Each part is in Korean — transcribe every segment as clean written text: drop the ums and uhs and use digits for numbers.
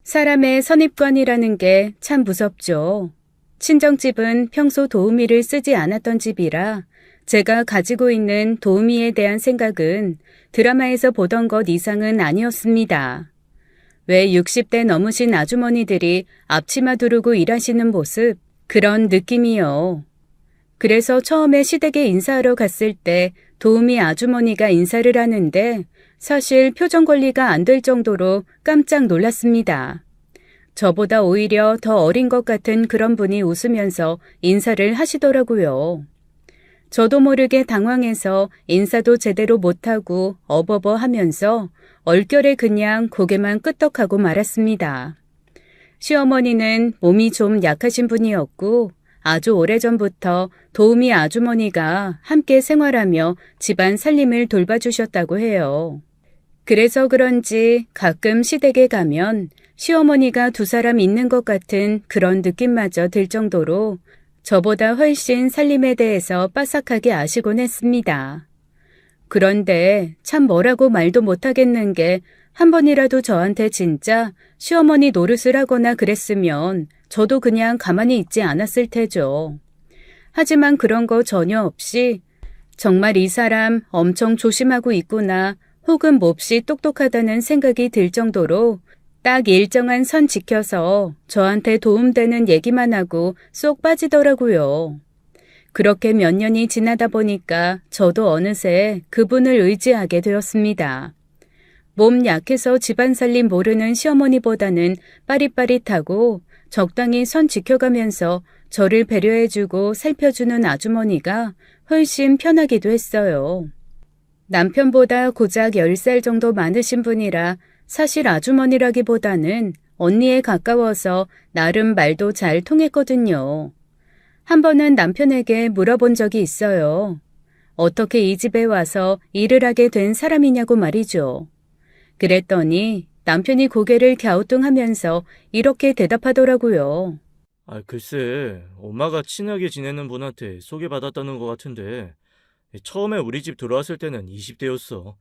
사람의 선입관이라는 게 참 무섭죠. 친정집은 평소 도우미를 쓰지 않았던 집이라 제가 가지고 있는 도우미에 대한 생각은 드라마에서 보던 것 이상은 아니었습니다. 왜 60대 넘으신 아주머니들이 앞치마 두르고 일하시는 모습, 그런 느낌이요. 그래서 처음에 시댁에 인사하러 갔을 때 도우미 아주머니가 인사를 하는데 사실 표정 관리가 안 될 정도로 깜짝 놀랐습니다. 저보다 오히려 더 어린 것 같은 그런 분이 웃으면서 인사를 하시더라고요. 저도 모르게 당황해서 인사도 제대로 못하고 어버버 하면서 얼결에 그냥 고개만 끄덕하고 말았습니다. 시어머니는 몸이 좀 약하신 분이었고 아주 오래전부터 도우미 아주머니가 함께 생활하며 집안 살림을 돌봐주셨다고 해요. 그래서 그런지 가끔 시댁에 가면 시어머니가 두 사람 있는 것 같은 그런 느낌마저 들 정도로 저보다 훨씬 살림에 대해서 빠삭하게 아시곤 했습니다. 그런데 참 뭐라고 말도 못하겠는 게 한 번이라도 저한테 진짜 시어머니 노릇을 하거나 그랬으면 저도 그냥 가만히 있지 않았을 테죠. 하지만 그런 거 전혀 없이 정말 이 사람 엄청 조심하고 있구나 혹은 몹시 똑똑하다는 생각이 들 정도로 딱 일정한 선 지켜서 저한테 도움되는 얘기만 하고 쏙 빠지더라고요. 그렇게 몇 년이 지나다 보니까 저도 어느새 그분을 의지하게 되었습니다. 몸 약해서 집안 살림 모르는 시어머니보다는 빠릿빠릿하고 적당히 선 지켜가면서 저를 배려해주고 살펴주는 아주머니가 훨씬 편하기도 했어요. 남편보다 고작 10살 정도 많으신 분이라 사실 아주머니라기보다는 언니에 가까워서 나름 말도 잘 통했거든요. 한 번은 남편에게 물어본 적이 있어요. 어떻게 이 집에 와서 일을 하게 된 사람이냐고 말이죠. 그랬더니 남편이 고개를 갸우뚱하면서 이렇게 대답하더라고요. 글쎄, 엄마가 친하게 지내는 분한테 소개받았다는 것 같은데, 처음에 우리 집 들어왔을 때는 20대였어.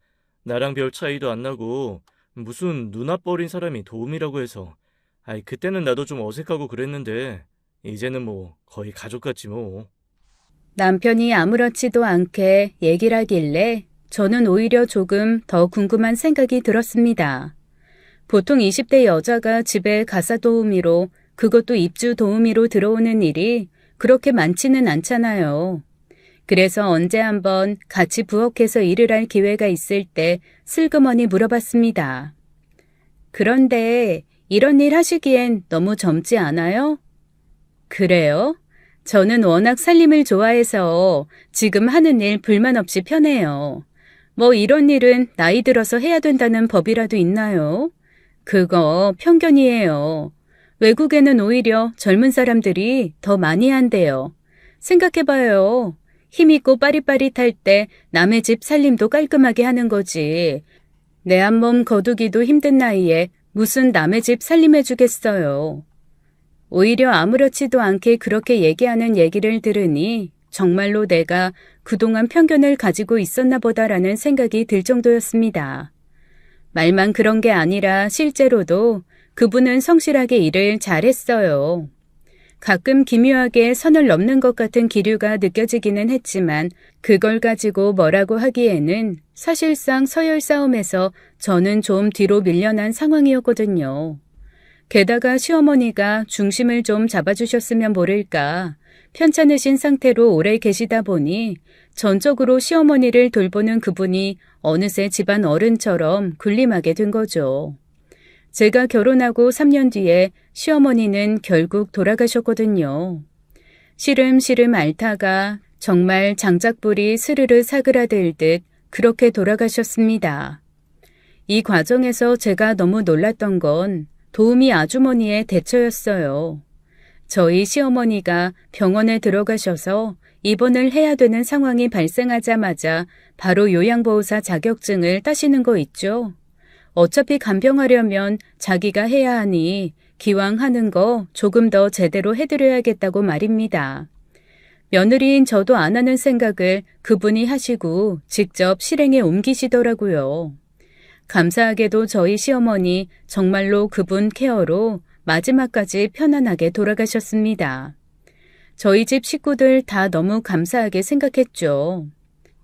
나랑 별 차이도 안 나고, 무슨 눈앞 어린 사람이 도움이라고 해서, 그때는 나도 좀 어색하고 그랬는데, 이제는 뭐, 거의 가족 같지 뭐. 남편이 아무렇지도 않게 얘기를 하길래 저는 오히려 조금 더 궁금한 생각이 들었습니다. 보통 20대 여자가 집에 가사 도우미로 그것도 입주 도우미로 들어오는 일이 그렇게 많지는 않잖아요. 그래서 언제 한번 같이 부엌에서 일을 할 기회가 있을 때 슬그머니 물어봤습니다. 그런데 이런 일 하시기엔 너무 젊지 않아요? 그래요? 저는 워낙 살림을 좋아해서 지금 하는 일 불만 없이 편해요. 뭐 이런 일은 나이 들어서 해야 된다는 법이라도 있나요? 그거 편견이에요. 외국에는 오히려 젊은 사람들이 더 많이 한대요. 생각해봐요. 힘있고 빠릿빠릿할 때 남의 집 살림도 깔끔하게 하는 거지. 내 한 몸 거두기도 힘든 나이에 무슨 남의 집 살림해주겠어요. 오히려 아무렇지도 않게 그렇게 얘기하는 얘기를 들으니 정말로 내가 그동안 편견을 가지고 있었나 보다라는 생각이 들 정도였습니다. 말만 그런 게 아니라 실제로도 그분은 성실하게 일을 잘했어요. 가끔 기묘하게 선을 넘는 것 같은 기류가 느껴지기는 했지만 그걸 가지고 뭐라고 하기에는 사실상 서열 싸움에서 저는 좀 뒤로 밀려난 상황이었거든요. 게다가 시어머니가 중심을 좀 잡아주셨으면 모를까 편찮으신 상태로 오래 계시다 보니 전적으로 시어머니를 돌보는 그분이 어느새 집안 어른처럼 군림하게 된 거죠. 제가 결혼하고 3년 뒤에 시어머니는 결국 돌아가셨거든요. 시름시름 앓다가 정말 장작불이 스르르 사그라들듯 그렇게 돌아가셨습니다. 이 과정에서 제가 너무 놀랐던 건 도우미 아주머니의 대처였어요. 저희 시어머니가 병원에 들어가셔서 입원을 해야 되는 상황이 발생하자마자 바로 요양보호사 자격증을 따시는 거 있죠. 어차피 간병하려면 자기가 해야 하니 기왕 하는 거 조금 더 제대로 해드려야겠다고 말입니다. 며느리인 저도 안 하는 생각을 그분이 하시고 직접 실행에 옮기시더라고요. 감사하게도 저희 시어머니 정말로 그분 케어로 마지막까지 편안하게 돌아가셨습니다. 저희 집 식구들 다 너무 감사하게 생각했죠.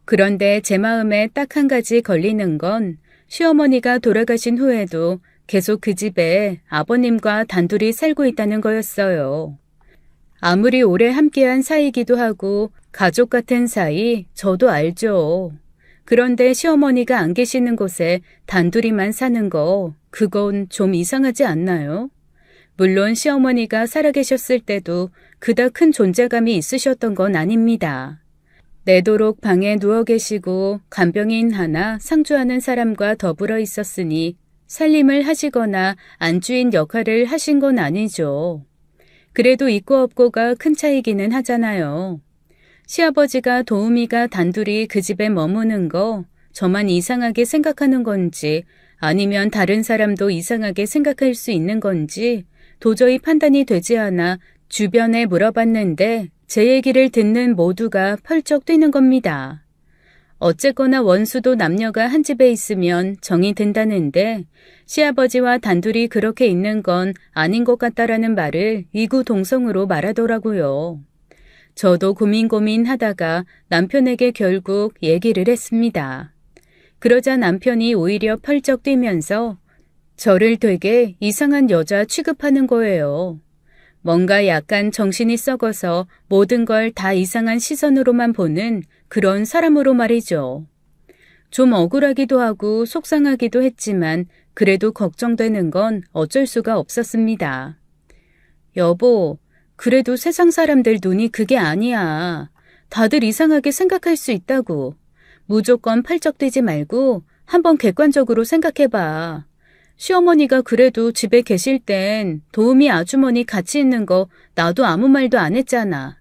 그런데 제 마음에 딱 한 가지 걸리는 건 시어머니가 돌아가신 후에도 계속 그 집에 아버님과 단둘이 살고 있다는 거였어요. 아무리 오래 함께한 사이기도 하고 가족 같은 사이 저도 알죠. 그런데 시어머니가 안 계시는 곳에 단둘이만 사는 거 그건 좀 이상하지 않나요? 물론 시어머니가 살아계셨을 때도 그닥 큰 존재감이 있으셨던 건 아닙니다. 내도록 방에 누워 계시고 간병인 하나 상주하는 사람과 더불어 있었으니 살림을 하시거나 안주인 역할을 하신 건 아니죠. 그래도 있고 없고가 큰 차이기는 하잖아요. 시아버지가 도우미가 단둘이 그 집에 머무는 거 저만 이상하게 생각하는 건지 아니면 다른 사람도 이상하게 생각할 수 있는 건지 도저히 판단이 되지 않아 주변에 물어봤는데 제 얘기를 듣는 모두가 펄쩍 뛰는 겁니다. 어쨌거나 원수도 남녀가 한 집에 있으면 정이 든다는데 시아버지와 단둘이 그렇게 있는 건 아닌 것 같다라는 말을 이구동성으로 말하더라고요. 저도 고민하다가 남편에게 결국 얘기를 했습니다. 그러자 남편이 오히려 펄쩍 뛰면서 저를 되게 이상한 여자 취급하는 거예요. 뭔가 약간 정신이 썩어서 모든 걸 다 이상한 시선으로만 보는 그런 사람으로 말이죠. 좀 억울하기도 하고 속상하기도 했지만 그래도 걱정되는 건 어쩔 수가 없었습니다. 여보, 그래도 세상 사람들 눈이 그게 아니야. 다들 이상하게 생각할 수 있다고. 무조건 펄쩍 뛰지 말고 한번 객관적으로 생각해봐. 시어머니가 그래도 집에 계실 땐 도우미 아주머니 같이 있는 거 나도 아무 말도 안 했잖아.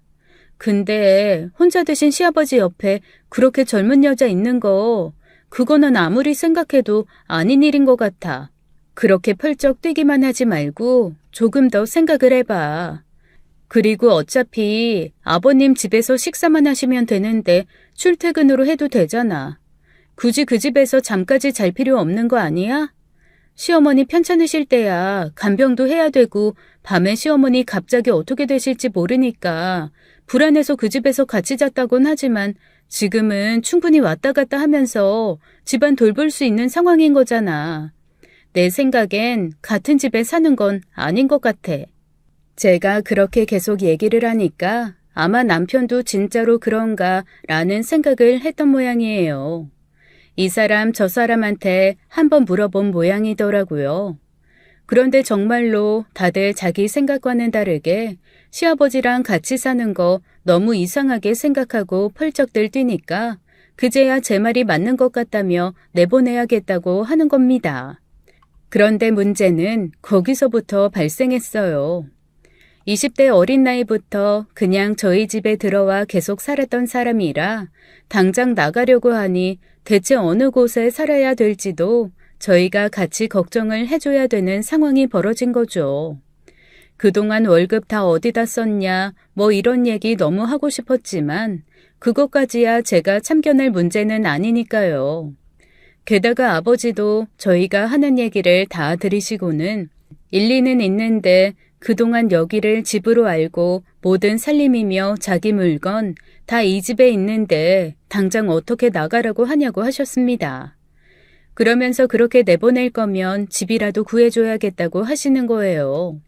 근데 혼자 드신 시아버지 옆에 그렇게 젊은 여자 있는 거 그거는 아무리 생각해도 아닌 일인 것 같아. 그렇게 펄쩍 뛰기만 하지 말고 조금 더 생각을 해봐. 그리고 어차피 아버님 집에서 식사만 하시면 되는데 출퇴근으로 해도 되잖아. 굳이 그 집에서 잠까지 잘 필요 없는 거 아니야? 시어머니 편찮으실 때야 간병도 해야 되고 밤에 시어머니 갑자기 어떻게 되실지 모르니까 불안해서 그 집에서 같이 잤다곤 하지만 지금은 충분히 왔다 갔다 하면서 집안 돌볼 수 있는 상황인 거잖아. 내 생각엔 같은 집에 사는 건 아닌 것 같아. 제가 그렇게 계속 얘기를 하니까 아마 남편도 진짜로 그런가 라는 생각을 했던 모양이에요. 이 사람 저 사람한테 한번 물어본 모양이더라고요. 그런데 정말로 다들 자기 생각과는 다르게 시아버지랑 같이 사는 거 너무 이상하게 생각하고 펄쩍들 뛰니까 그제야 제 말이 맞는 것 같다며 내보내야겠다고 하는 겁니다. 그런데 문제는 거기서부터 발생했어요. 20대 어린 나이부터 그냥 저희 집에 들어와 계속 살았던 사람이라 당장 나가려고 하니 대체 어느 곳에 살아야 될지도 저희가 같이 걱정을 해줘야 되는 상황이 벌어진 거죠. 그동안 월급 다 어디다 썼냐 뭐 이런 얘기 너무 하고 싶었지만 그것까지야 제가 참견할 문제는 아니니까요. 게다가 아버지도 저희가 하는 얘기를 다 들으시고는 일리는 있는데 그동안 여기를 집으로 알고 모든 살림이며 자기 물건 다 이 집에 있는데 당장 어떻게 나가라고 하냐고 하셨습니다. 그러면서 그렇게 내보낼 거면 집이라도 구해줘야겠다고 하시는 거예요.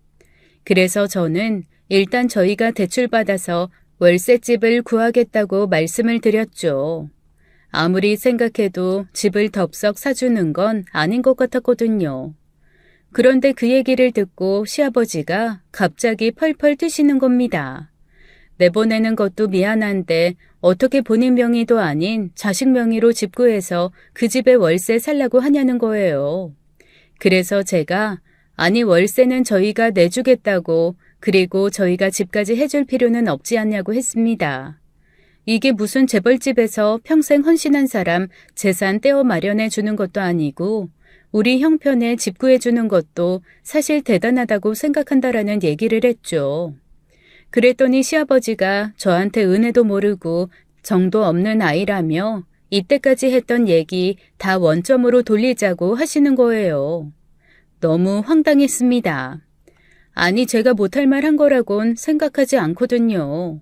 그래서 저는 일단 저희가 대출받아서 월세집을 구하겠다고 말씀을 드렸죠. 아무리 생각해도 집을 덥석 사주는 건 아닌 것 같았거든요. 그런데 그 얘기를 듣고 시아버지가 갑자기 펄펄 뛰시는 겁니다. 내보내는 것도 미안한데 어떻게 본인 명의도 아닌 자식 명의로 집 구해서 그 집에 월세 살라고 하냐는 거예요. 그래서 제가 아니 월세는 저희가 내주겠다고 그리고 저희가 집까지 해줄 필요는 없지 않냐고 했습니다. 이게 무슨 재벌집에서 평생 헌신한 사람 재산 떼어 마련해 주는 것도 아니고 우리 형편에 집 구해주는 것도 사실 대단하다고 생각한다라는 얘기를 했죠. 그랬더니 시아버지가 저한테 은혜도 모르고 정도 없는 아이라며 이때까지 했던 얘기 다 원점으로 돌리자고 하시는 거예요. 너무 황당했습니다. 아니, 제가 못할 말 한 거라곤 생각하지 않거든요.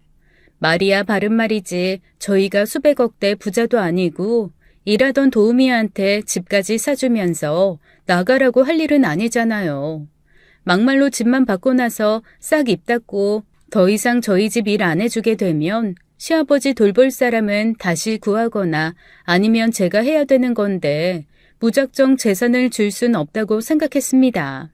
말이야 바른 말이지 저희가 수백억대 부자도 아니고 일하던 도우미한테 집까지 사주면서 나가라고 할 일은 아니잖아요. 막말로 집만 받고 나서 싹 입 닫고 더 이상 저희 집 일 안 해주게 되면 시아버지 돌볼 사람은 다시 구하거나 아니면 제가 해야 되는 건데 무작정 재산을 줄 순 없다고 생각했습니다.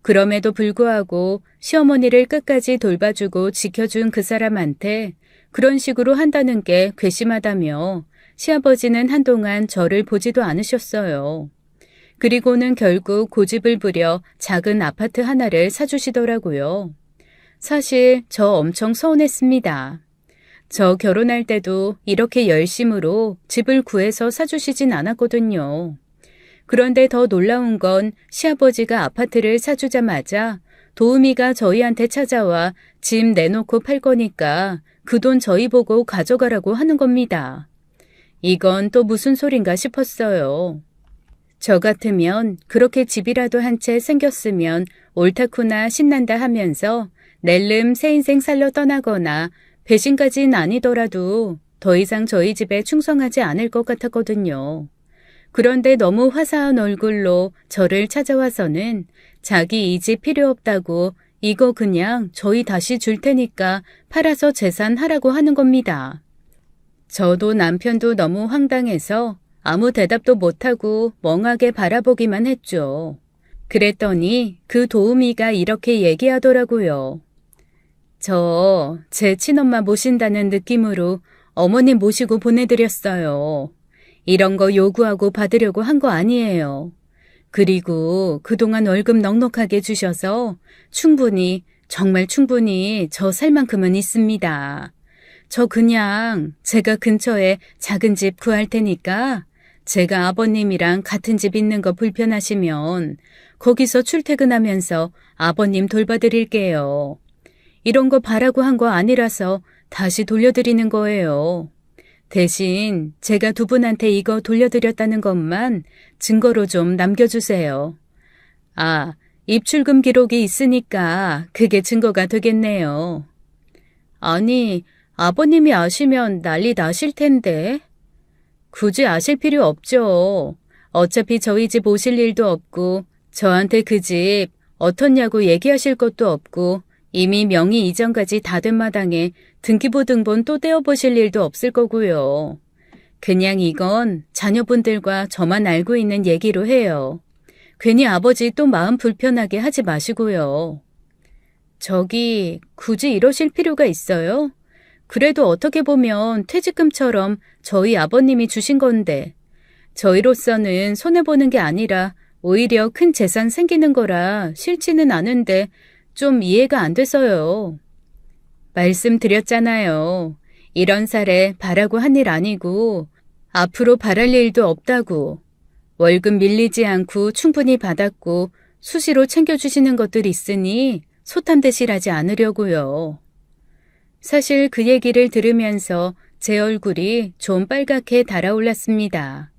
그럼에도 불구하고 시어머니를 끝까지 돌봐주고 지켜준 그 사람한테 그런 식으로 한다는 게 괘씸하다며 시아버지는 한동안 저를 보지도 않으셨어요. 그리고는 결국 고집을 부려 작은 아파트 하나를 사주시더라고요. 사실 저 엄청 서운했습니다. 저 결혼할 때도 이렇게 열심으로 집을 구해서 사주시진 않았거든요. 그런데 더 놀라운 건 시아버지가 아파트를 사주자마자 도우미가 저희한테 찾아와 집 내놓고 팔 거니까 그 돈 저희 보고 가져가라고 하는 겁니다. 이건 또 무슨 소린가 싶었어요. 저 같으면 그렇게 집이라도 한 채 생겼으면 옳다쿠나 신난다 하면서 낼름 새 인생 살러 떠나거나 배신까진 아니더라도 더 이상 저희 집에 충성하지 않을 것 같았거든요. 그런데 너무 화사한 얼굴로 저를 찾아와서는 자기 이 집 필요 없다고 이거 그냥 저희 다시 줄 테니까 팔아서 재산하라고 하는 겁니다. 저도 남편도 너무 황당해서 아무 대답도 못하고 멍하게 바라보기만 했죠. 그랬더니 그 도우미가 이렇게 얘기하더라고요. 제 친엄마 모신다는 느낌으로 어머님 모시고 보내드렸어요. 이런 거 요구하고 받으려고 한 거 아니에요. 그리고 그동안 월급 넉넉하게 주셔서 충분히, 정말 충분히 저 살 만큼은 있습니다. 저 그냥 제가 근처에 작은 집 구할 테니까 제가 아버님이랑 같은 집 있는 거 불편하시면 거기서 출퇴근하면서 아버님 돌봐드릴게요. 이런 거 바라고 한 거 아니라서 다시 돌려드리는 거예요. 대신 제가 두 분한테 이거 돌려드렸다는 것만 증거로 좀 남겨주세요. 아, 입출금 기록이 있으니까 그게 증거가 되겠네요. 아니, 아버님이 아시면 난리 나실 텐데. 굳이 아실 필요 없죠. 어차피 저희 집 오실 일도 없고 저한테 그 집 어떻냐고 얘기하실 것도 없고 이미 명의 이전까지 다 된 마당에 등기부 등본 또 떼어보실 일도 없을 거고요. 그냥 이건 자녀분들과 저만 알고 있는 얘기로 해요. 괜히 아버지 또 마음 불편하게 하지 마시고요. 저기 굳이 이러실 필요가 있어요? 그래도 어떻게 보면 퇴직금처럼 저희 아버님이 주신 건데 저희로서는 손해보는 게 아니라 오히려 큰 재산 생기는 거라 싫지는 않은데 좀 이해가 안 돼서요. 말씀드렸잖아요. 이런 사례 바라고 한 일 아니고 앞으로 바랄 일도 없다고. 월급 밀리지 않고 충분히 받았고 수시로 챙겨주시는 것들 있으니 소탐대실하지 않으려고요. 사실 그 얘기를 들으면서 제 얼굴이 좀 빨갛게 달아올랐습니다.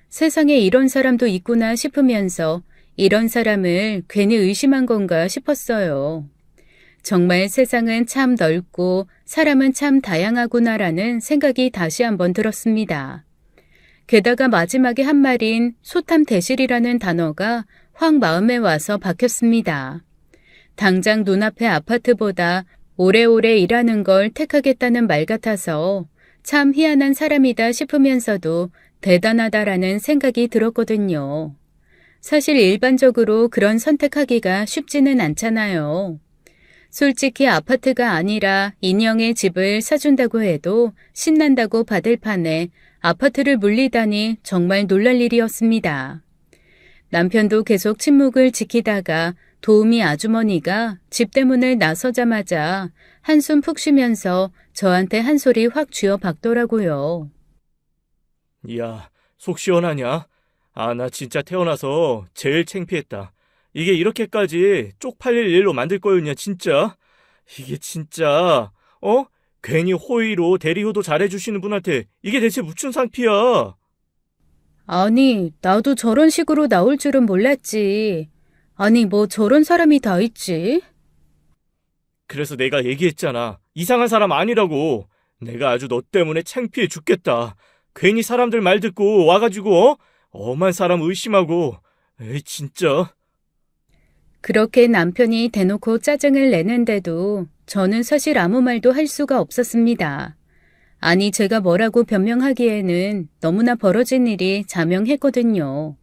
세상에 이런 사람도 있구나 싶으면서 이런 사람을 괜히 의심한 건가 싶었어요. 정말 세상은 참 넓고 사람은 참 다양하구나라는 생각이 다시 한번 들었습니다. 게다가 마지막에 한 말인 소탐대실이라는 단어가 확 마음에 와서 박혔습니다. 당장 눈앞의 아파트보다 오래오래 일하는 걸 택하겠다는 말 같아서 참 희한한 사람이다 싶으면서도 대단하다라는 생각이 들었거든요. 사실 일반적으로 그런 선택하기가 쉽지는 않잖아요. 솔직히 아파트가 아니라 인형의 집을 사준다고 해도 신난다고 받을 판에 아파트를 물리다니 정말 놀랄 일이었습니다. 남편도 계속 침묵을 지키다가 도우미 아주머니가 집대문을 나서자마자 한숨 푹 쉬면서 저한테 한 소리 확 쥐어 박더라고요. 야, 속 시원하냐? 아, 나 진짜 태어나서 제일 창피했다. 이게 이렇게까지 쪽팔릴 일로 만들 거였냐, 진짜? 이게 진짜, 괜히 호의로 대리효도 잘해주시는 분한테 이게 대체 무슨 상피야? 아니, 나도 저런 식으로 나올 줄은 몰랐지. 아니, 뭐 저런 사람이 다 있지? 그래서 내가 얘기했잖아. 이상한 사람 아니라고. 내가 아주 너 때문에 창피해 죽겠다. 괜히 사람들 말 듣고 와가지고 엄한 사람 의심하고. 에이 진짜. 그렇게 남편이 대놓고 짜증을 내는데도 저는 사실 아무 말도 할 수가 없었습니다. 아니, 제가 뭐라고 변명하기에는 너무나 벌어진 일이 자명했거든요.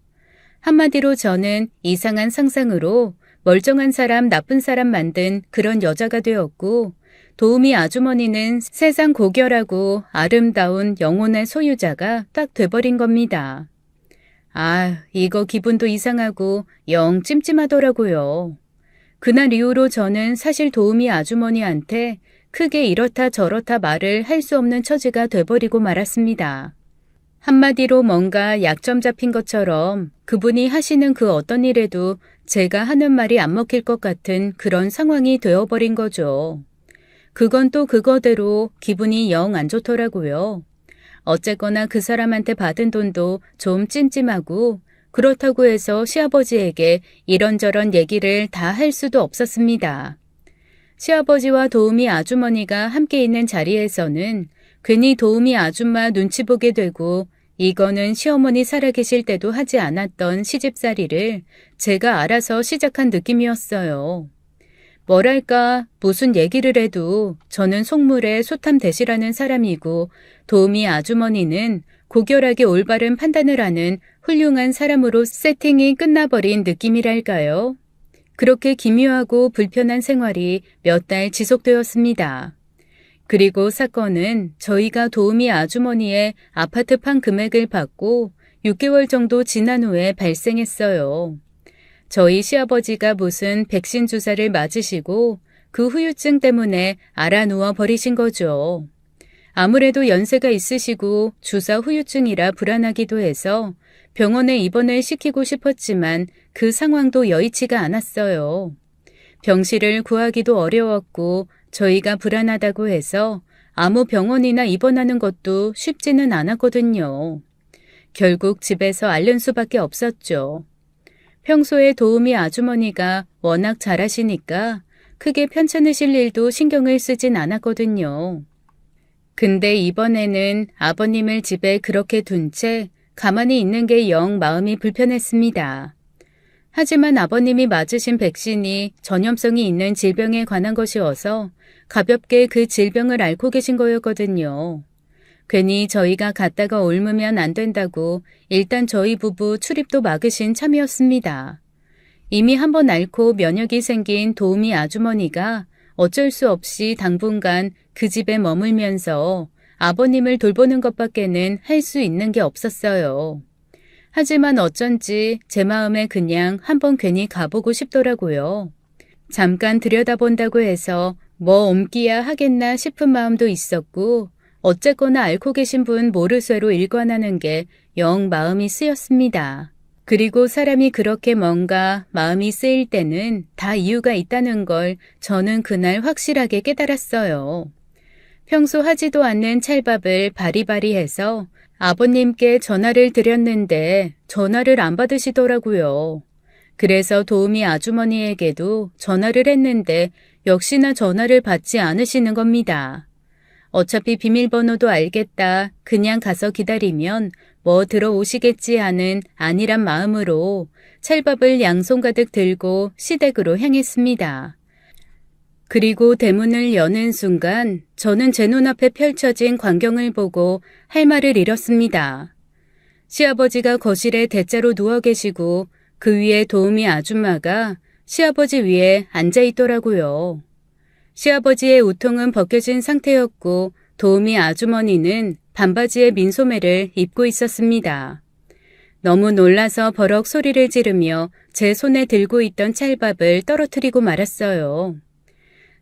한마디로 저는 이상한 상상으로 멀쩡한 사람, 나쁜 사람 만든 그런 여자가 되었고, 도우미 아주머니는 세상 고결하고 아름다운 영혼의 소유자가 딱 돼버린 겁니다. 아, 이거 기분도 이상하고 영 찜찜하더라고요. 그날 이후로 저는 사실 도우미 아주머니한테 크게 이렇다 저렇다 말을 할 수 없는 처지가 돼버리고 말았습니다. 한마디로 뭔가 약점 잡힌 것처럼 그분이 하시는 그 어떤 일에도 제가 하는 말이 안 먹힐 것 같은 그런 상황이 되어버린 거죠. 그건 또 그거대로 기분이 영 안 좋더라고요. 어쨌거나 그 사람한테 받은 돈도 좀 찜찜하고 그렇다고 해서 시아버지에게 이런저런 얘기를 다 할 수도 없었습니다. 시아버지와 도우미 아주머니가 함께 있는 자리에서는 괜히 도우미 아줌마 눈치 보게 되고 이거는 시어머니 살아계실 때도 하지 않았던 시집살이를 제가 알아서 시작한 느낌이었어요. 뭐랄까 무슨 얘기를 해도 저는 속물에 소탐 대시라는 사람이고 도우미 아주머니는 고결하게 올바른 판단을 하는 훌륭한 사람으로 세팅이 끝나버린 느낌이랄까요. 그렇게 기묘하고 불편한 생활이 몇 달 지속되었습니다. 그리고 사건은 저희가 도우미 아주머니의 아파트 판 금액을 받고 6개월 정도 지난 후에 발생했어요. 저희 시아버지가 무슨 백신 주사를 맞으시고 그 후유증 때문에 알아누워 버리신 거죠. 아무래도 연세가 있으시고 주사 후유증이라 불안하기도 해서 병원에 입원을 시키고 싶었지만 그 상황도 여의치가 않았어요. 병실을 구하기도 어려웠고 저희가 불안하다고 해서 아무 병원이나 입원하는 것도 쉽지는 않았거든요. 결국 집에서 앓는 수밖에 없었죠. 평소에 도우미 아주머니가 워낙 잘하시니까 크게 편찮으실 일도 신경을 쓰진 않았거든요. 근데 이번에는 아버님을 집에 그렇게 둔 채 가만히 있는 게 영 마음이 불편했습니다. 하지만 아버님이 맞으신 백신이 전염성이 있는 질병에 관한 것이어서 가볍게 그 질병을 앓고 계신 거였거든요. 괜히 저희가 갔다가 옮으면 안 된다고 일단 저희 부부 출입도 막으신 참이었습니다. 이미 한번 앓고 면역이 생긴 도우미 아주머니가 어쩔 수 없이 당분간 그 집에 머물면서 아버님을 돌보는 것밖에는 할 수 있는 게 없었어요. 하지만 어쩐지 제 마음에 그냥 한번 괜히 가보고 싶더라고요. 잠깐 들여다본다고 해서 뭐 옮기야 하겠나 싶은 마음도 있었고 어쨌거나 앓고 계신 분 모르쇠로 일관하는 게 영 마음이 쓰였습니다. 그리고 사람이 그렇게 뭔가 마음이 쓰일 때는 다 이유가 있다는 걸 저는 그날 확실하게 깨달았어요. 평소 하지도 않는 찰밥을 바리바리 해서 아버님께 전화를 드렸는데 전화를 안 받으시더라고요. 그래서 도우미 아주머니에게도 전화를 했는데 역시나 전화를 받지 않으시는 겁니다. 어차피 비밀번호도 알겠다. 그냥 가서 기다리면 뭐 들어오시겠지 하는 안일한 마음으로 찰밥을 양손 가득 들고 시댁으로 향했습니다. 그리고 대문을 여는 순간 저는 제 눈앞에 펼쳐진 광경을 보고 할 말을 잃었습니다. 시아버지가 거실에 대자로 누워 계시고 그 위에 도우미 아줌마가 시아버지 위에 앉아 있더라고요. 시아버지의 우통은 벗겨진 상태였고 도우미 아주머니는 반바지에 민소매를 입고 있었습니다. 너무 놀라서 버럭 소리를 지르며 제 손에 들고 있던 찰밥을 떨어뜨리고 말았어요.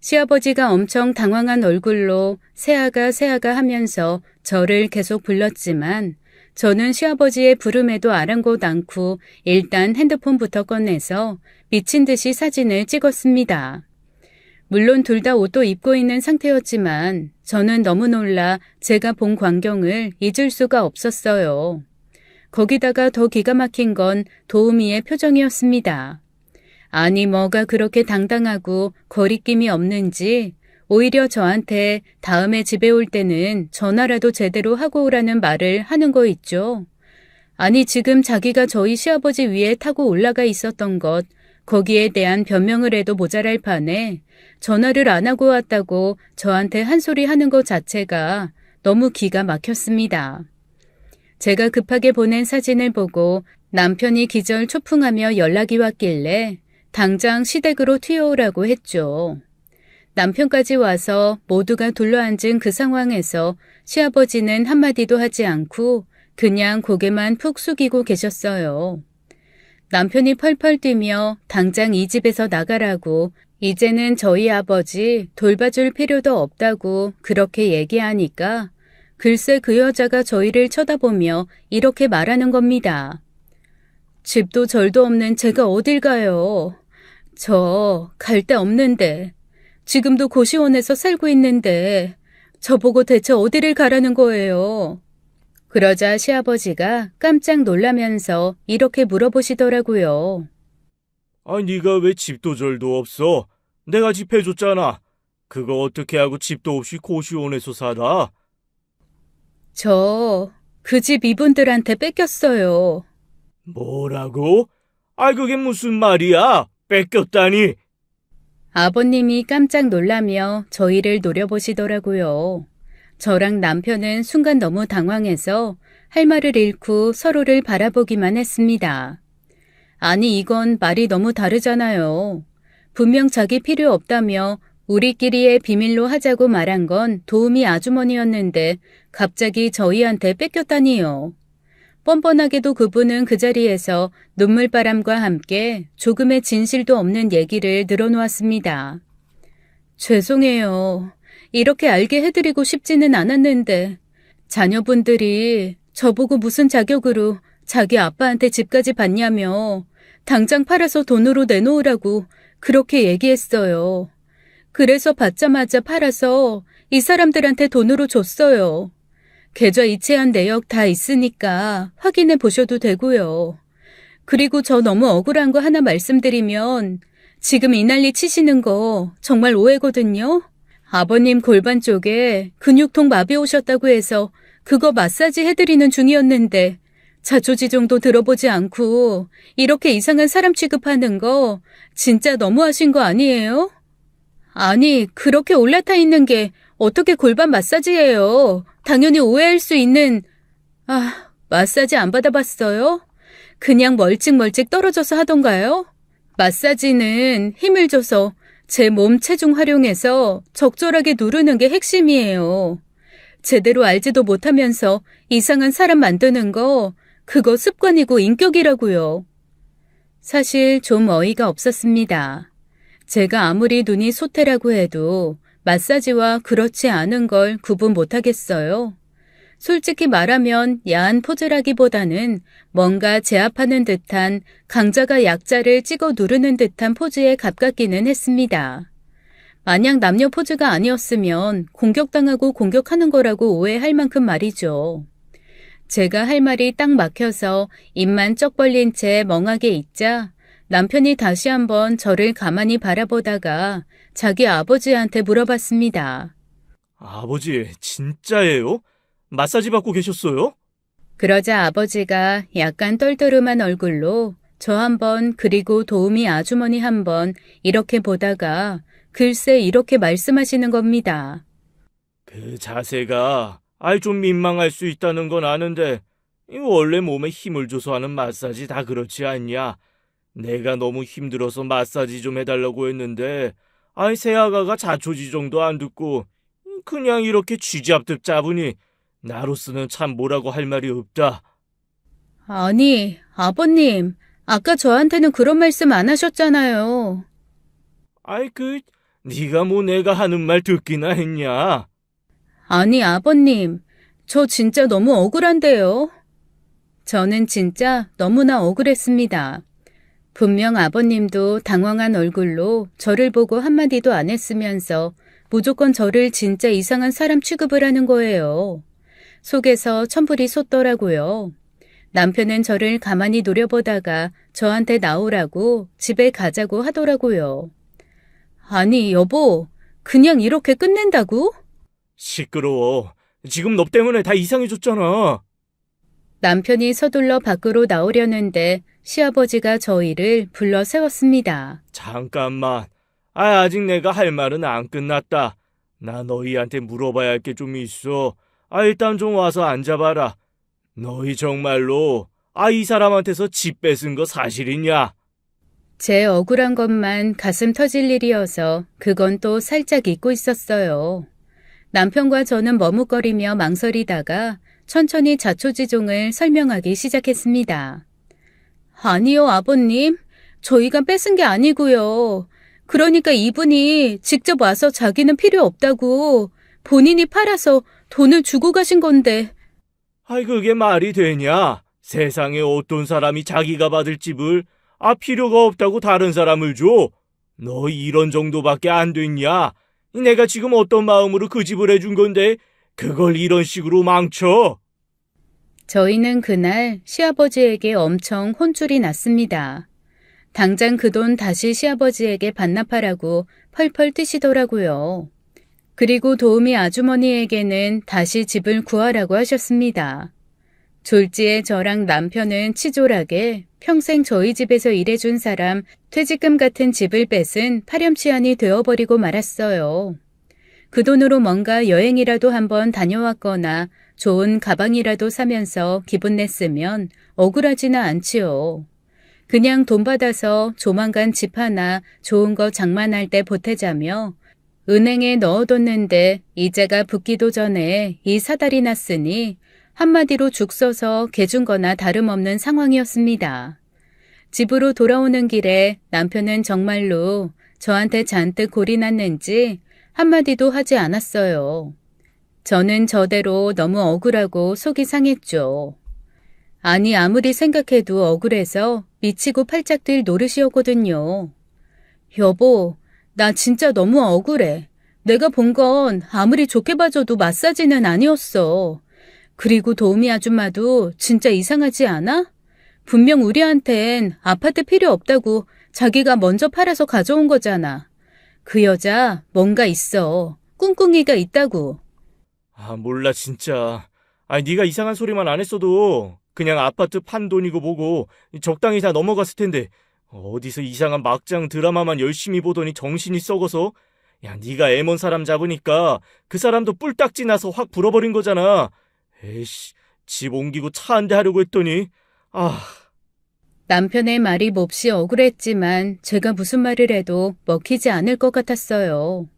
시아버지가 엄청 당황한 얼굴로 새아가 새아가 하면서 저를 계속 불렀지만 저는 시아버지의 부름에도 아랑곳 않고 일단 핸드폰부터 꺼내서 미친 듯이 사진을 찍었습니다. 물론 둘 다 옷도 입고 있는 상태였지만 저는 너무 놀라 제가 본 광경을 잊을 수가 없었어요. 거기다가 더 기가 막힌 건 도우미의 표정이었습니다. 아니 뭐가 그렇게 당당하고 거리낌이 없는지 오히려 저한테 다음에 집에 올 때는 전화라도 제대로 하고 오라는 말을 하는 거 있죠. 아니 지금 자기가 저희 시아버지 위에 타고 올라가 있었던 것, 거기에 대한 변명을 해도 모자랄 판에 전화를 안 하고 왔다고 저한테 한 소리 하는 것 자체가 너무 기가 막혔습니다. 제가 급하게 보낸 사진을 보고 남편이 기절 초풍하며 연락이 왔길래 당장 시댁으로 튀어오라고 했죠. 남편까지 와서 모두가 둘러앉은 그 상황에서 시아버지는 한마디도 하지 않고 그냥 고개만 푹 숙이고 계셨어요. 남편이 펄펄 뛰며 당장 이 집에서 나가라고 이제는 저희 아버지 돌봐줄 필요도 없다고 그렇게 얘기하니까 글쎄 그 여자가 저희를 쳐다보며 이렇게 말하는 겁니다. 집도 절도 없는 제가 어딜 가요. 저 갈 데 없는데 지금도 고시원에서 살고 있는데 저보고 대체 어디를 가라는 거예요. 그러자 시아버지가 깜짝 놀라면서 이렇게 물어보시더라고요. 아, 네가 왜 집도 절도 없어? 내가 집 해줬잖아. 그거 어떻게 하고 집도 없이 고시원에서 살아? 저 그 집 이분들한테 뺏겼어요. 뭐라고? 아, 그게 무슨 말이야? 뺏겼다니? 아버님이 깜짝 놀라며 저희를 노려보시더라고요. 저랑 남편은 순간 너무 당황해서 할 말을 잃고 서로를 바라보기만 했습니다. 아니 이건 말이 너무 다르잖아요. 분명 자기 필요 없다며 우리끼리의 비밀로 하자고 말한 건 도우미 아주머니였는데 갑자기 저희한테 뺏겼다니요. 뻔뻔하게도 그분은 그 자리에서 눈물바람과 함께 조금의 진실도 없는 얘기를 늘어놓았습니다. 죄송해요. 이렇게 알게 해드리고 싶지는 않았는데 자녀분들이 저보고 무슨 자격으로 자기 아빠한테 집까지 받냐며 당장 팔아서 돈으로 내놓으라고 그렇게 얘기했어요. 그래서 받자마자 팔아서 이 사람들한테 돈으로 줬어요. 계좌 이체한 내역 다 있으니까 확인해 보셔도 되고요. 그리고 저 너무 억울한 거 하나 말씀드리면 지금 이 난리 치시는 거 정말 오해거든요. 아버님 골반 쪽에 근육통 마비 오셨다고 해서 그거 마사지 해드리는 중이었는데 자초지종도 들어보지 않고 이렇게 이상한 사람 취급하는 거 진짜 너무하신 거 아니에요? 아니 그렇게 올라타 있는 게 어떻게 골반 마사지예요. 당연히 오해할 수 있는... 마사지 안 받아봤어요? 그냥 멀찍멀찍 떨어져서 하던가요? 마사지는 힘을 줘서 제 몸 체중 활용해서 적절하게 누르는 게 핵심이에요. 제대로 알지도 못하면서 이상한 사람 만드는 거 그거 습관이고 인격이라고요. 사실 좀 어이가 없었습니다. 제가 아무리 눈이 소태라고 해도 마사지와 그렇지 않은 걸 구분 못하겠어요. 솔직히 말하면 야한 포즈라기보다는 뭔가 제압하는 듯한 강자가 약자를 찍어 누르는 듯한 포즈에 가깝기는 했습니다. 만약 남녀 포즈가 아니었으면 공격당하고 공격하는 거라고 오해할 만큼 말이죠. 제가 할 말이 딱 막혀서 입만 쩍 벌린 채 멍하게 있자 남편이 다시 한번 저를 가만히 바라보다가 자기 아버지한테 물어봤습니다. 아버지, 진짜예요? 마사지 받고 계셨어요? 그러자 아버지가 약간 떨떠름한 얼굴로 저 한 번 그리고 도우미 아주머니 한 번 이렇게 보다가 글쎄 이렇게 말씀하시는 겁니다. 그 자세가 좀 민망할 수 있다는 건 아는데 원래 몸에 힘을 줘서 하는 마사지 다 그렇지 않냐? 내가 너무 힘들어서 마사지 좀 해달라고 했는데 새아가가 자초지종도 안 듣고 그냥 이렇게 쥐잡듯 짜부니 나로서는 참 뭐라고 할 말이 없다. 아니, 아버님, 아까 저한테는 그런 말씀 안 하셨잖아요. 네가 뭐 내가 하는 말 듣기나 했냐? 아니, 아버님, 저 진짜 너무 억울한데요. 저는 진짜 너무나 억울했습니다. 분명 아버님도 당황한 얼굴로 저를 보고 한마디도 안 했으면서 무조건 저를 진짜 이상한 사람 취급을 하는 거예요. 속에서 천불이 솟더라고요. 남편은 저를 가만히 노려보다가 저한테 나오라고 집에 가자고 하더라고요. 아니, 여보, 그냥 이렇게 끝낸다고? 시끄러워. 지금 너 때문에 다 이상해졌잖아. 남편이 서둘러 밖으로 나오려는데 시아버지가 저희를 불러 세웠습니다. 잠깐만. 아직 내가 할 말은 안 끝났다. 나 너희한테 물어봐야 할 게 좀 있어. 일단 좀 와서 앉아봐라. 너희 정말로 이 사람한테서 집 뺏은 거 사실이냐? 제 억울한 것만 가슴 터질 일이어서 그건 또 살짝 잊고 있었어요. 남편과 저는 머뭇거리며 망설이다가 천천히 자초지종을 설명하기 시작했습니다. 아니요, 아버님. 저희가 뺏은 게 아니고요. 그러니까 이분이 직접 와서 자기는 필요 없다고 본인이 팔아서 돈을 주고 가신 건데. 그게 말이 되냐? 세상에 어떤 사람이 자기가 받을 집을 필요가 없다고 다른 사람을 줘? 너 이런 정도밖에 안 됐냐? 내가 지금 어떤 마음으로 그 집을 해준 건데 그걸 이런 식으로 망쳐? 저희는 그날 시아버지에게 엄청 혼쭐이 났습니다. 당장 그 돈 다시 시아버지에게 반납하라고 펄펄 뛰시더라고요. 그리고 도우미 아주머니에게는 다시 집을 구하라고 하셨습니다. 졸지에 저랑 남편은 치졸하게 평생 저희 집에서 일해준 사람 퇴직금 같은 집을 뺏은 파렴치한이 되어버리고 말았어요. 그 돈으로 뭔가 여행이라도 한번 다녀왔거나 좋은 가방이라도 사면서 기분 냈으면 억울하지는 않지요. 그냥 돈 받아서 조만간 집 하나 좋은 거 장만할 때 보태자며 은행에 넣어뒀는데 이자가 붙기도 전에 이 사달이 났으니 한마디로 죽 써서 개준 거나 다름없는 상황이었습니다. 집으로 돌아오는 길에 남편은 정말로 저한테 잔뜩 골이 났는지 한마디도 하지 않았어요. 저는 저대로 너무 억울하고 속이 상했죠. 아니, 아무리 생각해도 억울해서 미치고 팔짝 뛸 노릇이었거든요. 여보, 나 진짜 너무 억울해. 내가 본 건 아무리 좋게 봐줘도 마사지는 아니었어. 그리고 도우미 아줌마도 진짜 이상하지 않아? 분명 우리한텐 아파트 필요 없다고 자기가 먼저 팔아서 가져온 거잖아. 그 여자 뭔가 있어. 꿍꿍이가 있다고. 몰라 진짜. 네가 이상한 소리만 안 했어도 그냥 아파트 판 돈이고 뭐고 적당히 다 넘어갔을 텐데 어디서 이상한 막장 드라마만 열심히 보더니 정신이 썩어서 네가 애먼 사람 잡으니까 그 사람도 뿔딱지 나서 확 불어버린 거잖아. 에이씨, 집 옮기고 차 한 대 하려고 했더니 남편의 말이 몹시 억울했지만 제가 무슨 말을 해도 먹히지 않을 것 같았어요.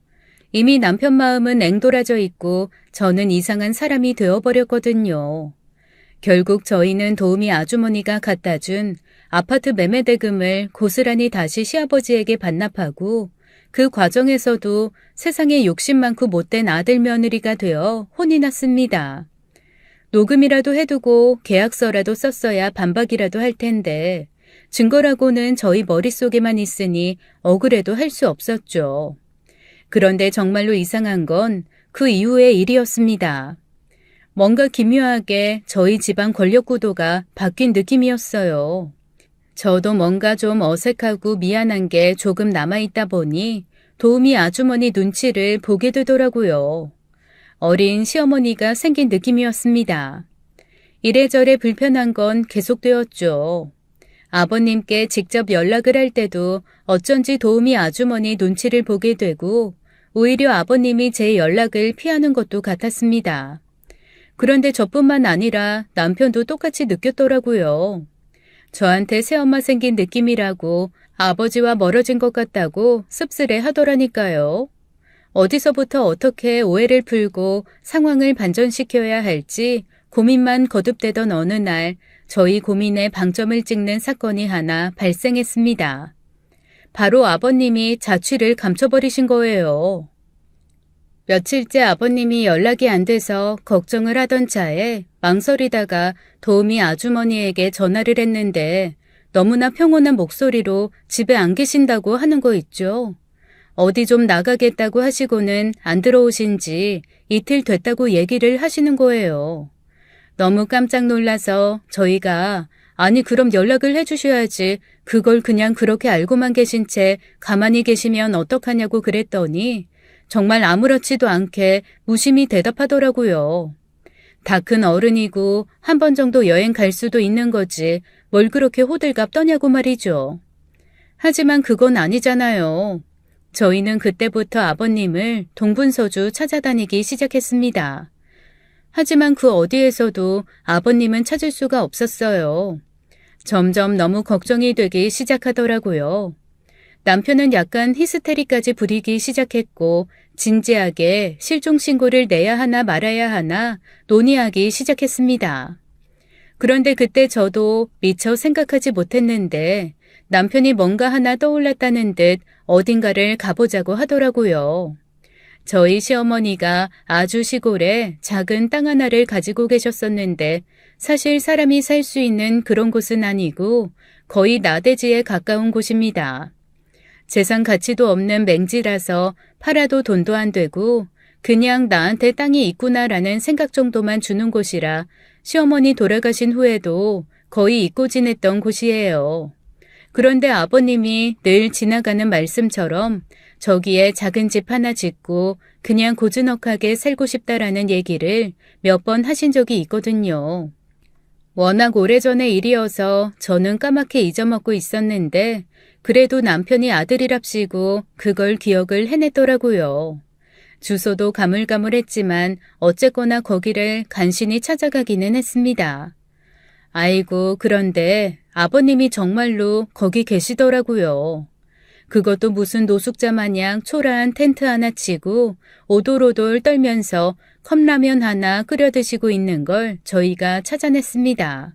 이미 남편 마음은 앵돌아져 있고 저는 이상한 사람이 되어버렸거든요. 결국 저희는 도우미 아주머니가 갖다 준 아파트 매매 대금을 고스란히 다시 시아버지에게 반납하고 그 과정에서도 세상에 욕심 많고 못된 아들 며느리가 되어 혼이 났습니다. 녹음이라도 해두고 계약서라도 썼어야 반박이라도 할 텐데 증거라고는 저희 머릿속에만 있으니 억울해도 할 수 없었죠. 그런데 정말로 이상한 건 그 이후의 일이었습니다. 뭔가 기묘하게 저희 집안 권력 구도가 바뀐 느낌이었어요. 저도 뭔가 좀 어색하고 미안한 게 조금 남아있다 보니 도우미 아주머니 눈치를 보게 되더라고요. 어린 시어머니가 생긴 느낌이었습니다. 이래저래 불편한 건 계속되었죠. 아버님께 직접 연락을 할 때도 어쩐지 도우미 아주머니 눈치를 보게 되고 오히려 아버님이 제 연락을 피하는 것도 같았습니다. 그런데 저뿐만 아니라 남편도 똑같이 느꼈더라고요. 저한테 새엄마 생긴 느낌이라고 아버지와 멀어진 것 같다고 씁쓸해 하더라니까요. 어디서부터 어떻게 오해를 풀고 상황을 반전시켜야 할지 고민만 거듭되던 어느 날 저희 고민에 방점을 찍는 사건이 하나 발생했습니다. 바로 아버님이 자취를 감춰버리신 거예요. 며칠째 아버님이 연락이 안 돼서 걱정을 하던 차에 망설이다가 도우미 아주머니에게 전화를 했는데 너무나 평온한 목소리로 집에 안 계신다고 하는 거 있죠. 어디 좀 나가겠다고 하시고는 안 들어오신 지 이틀 됐다고 얘기를 하시는 거예요. 너무 깜짝 놀라서 저희가 아니 그럼 연락을 해주셔야지 그걸 그냥 그렇게 알고만 계신 채 가만히 계시면 어떡하냐고 그랬더니 정말 아무렇지도 않게 무심히 대답하더라고요. 다 큰 어른이고 한 번 정도 여행 갈 수도 있는 거지 뭘 그렇게 호들갑 떠냐고 말이죠. 하지만 그건 아니잖아요. 저희는 그때부터 아버님을 동분서주 찾아다니기 시작했습니다. 하지만 그 어디에서도 아버님은 찾을 수가 없었어요. 점점 너무 걱정이 되기 시작하더라고요. 남편은 약간 히스테리까지 부리기 시작했고 진지하게 실종 신고를 내야 하나 말아야 하나 논의하기 시작했습니다. 그런데 그때 저도 미처 생각하지 못했는데 남편이 뭔가 하나 떠올랐다는 듯 어딘가를 가보자고 하더라고요. 저희 시어머니가 아주 시골에 작은 땅 하나를 가지고 계셨었는데 사실 사람이 살 수 있는 그런 곳은 아니고 거의 나대지에 가까운 곳입니다. 재산 가치도 없는 맹지라서 팔아도 돈도 안 되고 그냥 나한테 땅이 있구나라는 생각 정도만 주는 곳이라 시어머니 돌아가신 후에도 거의 잊고 지냈던 곳이에요. 그런데 아버님이 늘 지나가는 말씀처럼 저기에 작은 집 하나 짓고 그냥 고즈넉하게 살고 싶다라는 얘기를 몇 번 하신 적이 있거든요. 워낙 오래전의 일이어서 저는 까맣게 잊어먹고 있었는데 그래도 남편이 아들이랍시고 그걸 기억을 해냈더라고요. 주소도 가물가물했지만 어쨌거나 거기를 간신히 찾아가기는 했습니다. 아이고, 그런데 아버님이 정말로 거기 계시더라고요. 그것도 무슨 노숙자 마냥 초라한 텐트 하나 치고 오돌오돌 떨면서 컵라면 하나 끓여 드시고 있는 걸 저희가 찾아냈습니다.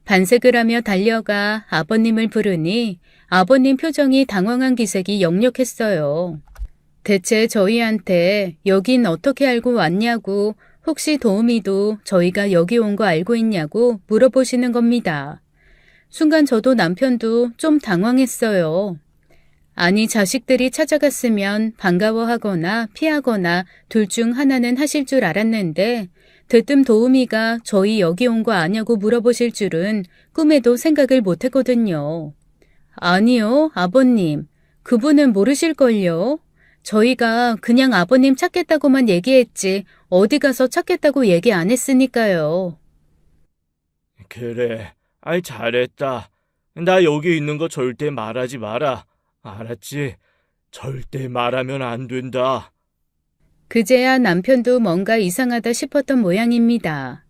반색을 하며 달려가 아버님을 부르니 아버님 표정이 당황한 기색이 역력했어요. 대체 저희한테 여긴 어떻게 알고 왔냐고 혹시 도우미도 저희가 여기 온 거 알고 있냐고 물어보시는 겁니다. 순간 저도 남편도 좀 당황했어요. 아니 자식들이 찾아갔으면 반가워하거나 피하거나 둘 중 하나는 하실 줄 알았는데 대뜸 도우미가 저희 여기 온 거 아냐고 물어보실 줄은 꿈에도 생각을 못했거든요. 아니요, 아버님. 그분은 모르실걸요. 저희가 그냥 아버님 찾겠다고만 얘기했지 어디 가서 찾겠다고 얘기 안 했으니까요. 그래, 아이 잘했다. 나 여기 있는 거 절대 말하지 마라. 알았지? 절대 말하면 안 된다. 그제야 남편도 뭔가 이상하다 싶었던 모양입니다.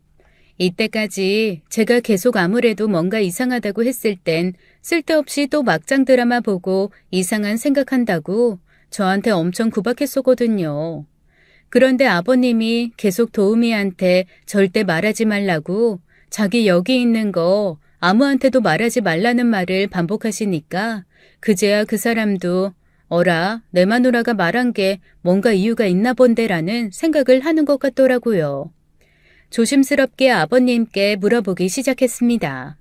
이때까지 제가 계속 아무래도 뭔가 이상하다고 했을 땐 쓸데없이 또 막장 드라마 보고 이상한 생각한다고 저한테 엄청 구박했었거든요. 그런데 아버님이 계속 도우미한테 절대 말하지 말라고 자기 여기 있는 거 아무한테도 말하지 말라는 말을 반복하시니까 그제야 그 사람도 어라, 내 마누라가 말한 게 뭔가 이유가 있나 본데라는 생각을 하는 것 같더라고요. 조심스럽게 아버님께 물어보기 시작했습니다.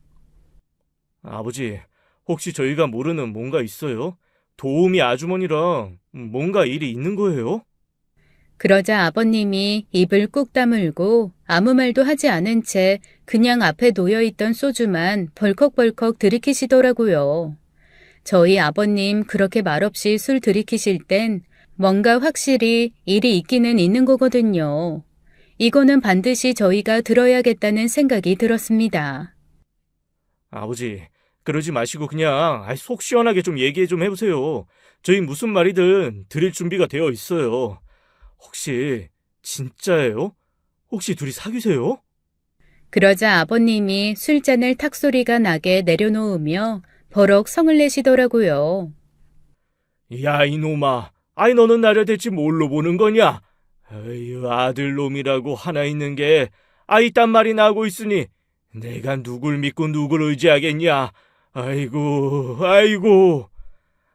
아버지, 혹시 저희가 모르는 뭔가 있어요? 도우미 아주머니랑 뭔가 일이 있는 거예요? 그러자 아버님이 입을 꾹 다물고 아무 말도 하지 않은 채 그냥 앞에 놓여있던 소주만 벌컥벌컥 들이키시더라고요. 저희 아버님 그렇게 말없이 술 들이키실 땐 뭔가 확실히 일이 있기는 있는 거거든요. 이거는 반드시 저희가 들어야겠다는 생각이 들었습니다. 아버지, 그러지 마시고 그냥 속 시원하게 좀 얘기 좀 해보세요. 저희 무슨 말이든 들을 준비가 되어 있어요. 혹시 진짜예요? 혹시 둘이 사귀세요? 그러자 아버님이 술잔을 탁 소리가 나게 내려놓으며 버럭 성을 내시더라고요. 야, 이놈아. 아이, 너는 나를 대체 뭘로 보는 거냐? 에휴, 아들놈이라고 하나 있는 게 이딴 말이 나고 있으니 내가 누굴 믿고 누굴 의지하겠냐? 아이고, 아이고.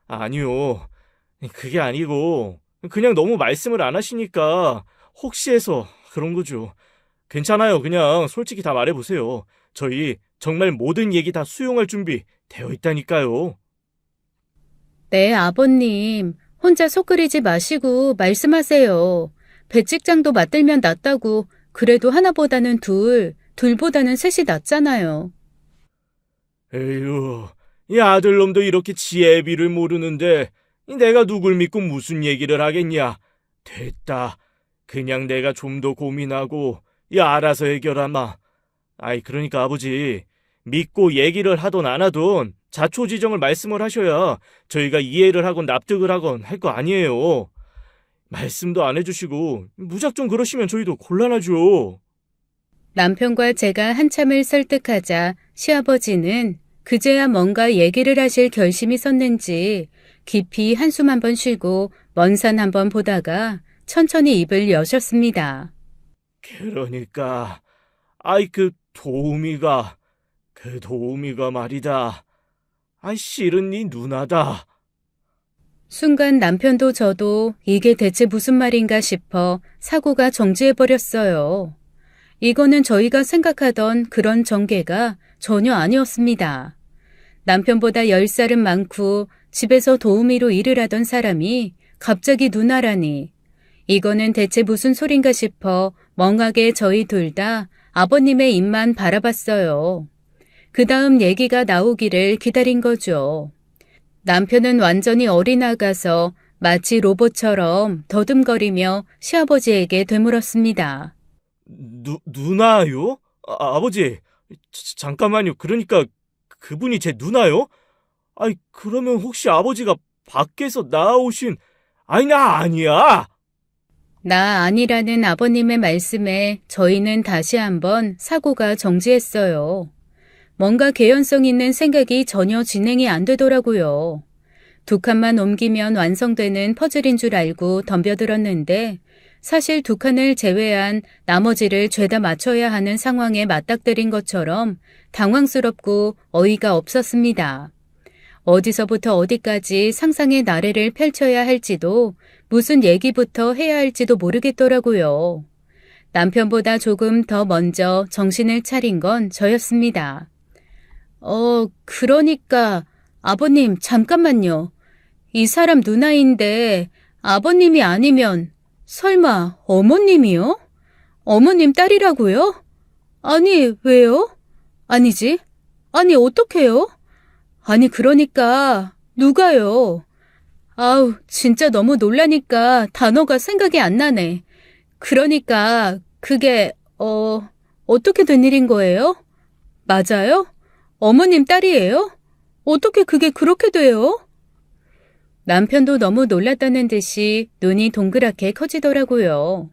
아니요. 그게 아니고 그냥 너무 말씀을 안 하시니까 혹시 해서 그런 거죠. 괜찮아요. 그냥 솔직히 다 말해보세요. 저희 정말 모든 얘기 다 수용할 준비 되어 있다니까요. 네, 아버님. 혼자 속 끓이지 마시고 말씀하세요. 배찍장도 맞들면 낫다고 그래도 하나보다는 둘보다는 셋이 낫잖아요. 에휴, 이 아들놈도 이렇게 지혜의 비를 모르는데 내가 누굴 믿고 무슨 얘기를 하겠냐. 됐다. 그냥 내가 좀 더 고민하고 알아서 해결하마. 아이 그러니까 아버지 믿고 얘기를 하던 안 하던 자초지정을 말씀을 하셔야 저희가 이해를 하건 납득을 하건 할 거 아니에요. 말씀도 안 해주시고 무작정 그러시면 저희도 곤란하죠. 남편과 제가 한참을 설득하자 시아버지는 그제야 뭔가 얘기를 하실 결심이 섰는지 깊이 한숨 한번 쉬고 먼 산 한번 보다가 천천히 입을 여셨습니다. 그러니까 아이 그 도우미가 말이다. 아이 실은 네 누나다. 순간 남편도 저도 이게 대체 무슨 말인가 싶어 사고가 정지해버렸어요. 이거는 저희가 생각하던 그런 전개가 전혀 아니었습니다. 남편보다 10살은 많고 집에서 도우미로 일을 하던 사람이 갑자기 누나라니. 이거는 대체 무슨 소린가 싶어 멍하게 저희 둘 다 아버님의 입만 바라봤어요. 그 다음 얘기가 나오기를 기다린 거죠. 남편은 완전히 어리나가서 마치 로봇처럼 더듬거리며 시아버지에게 되물었습니다. 누나요? 아버지, 잠깐만요. 그러니까 그분이 제 누나요? 아이, 그러면 혹시 아버지가 밖에서 나오신, 아니, 나 아니야! 나 아니라는 아버님의 말씀에 저희는 다시 한번 사고가 정지했어요. 뭔가 개연성 있는 생각이 전혀 진행이 안 되더라고요. 두 칸만 옮기면 완성되는 퍼즐인 줄 알고 덤벼들었는데 사실 두 칸을 제외한 나머지를 죄다 맞춰야 하는 상황에 맞닥뜨린 것처럼 당황스럽고 어이가 없었습니다. 어디서부터 어디까지 상상의 나래를 펼쳐야 할지도 무슨 얘기부터 해야 할지도 모르겠더라고요. 남편보다 조금 더 먼저 정신을 차린 건 저였습니다. 그러니까 아버님 잠깐만요. 이 사람 누나인데 아버님이 아니면 설마 어머님이요? 어머님 딸이라고요? 아니 왜요? 아니지. 아니 어떡해요? 아니 그러니까 누가요? 아우 진짜 너무 놀라니까 단어가 생각이 안 나네. 그러니까 그게 어떻게 된 일인 거예요? 맞아요? 어머님 딸이에요? 어떻게 그게 그렇게 돼요? 남편도 너무 놀랐다는 듯이 눈이 동그랗게 커지더라고요.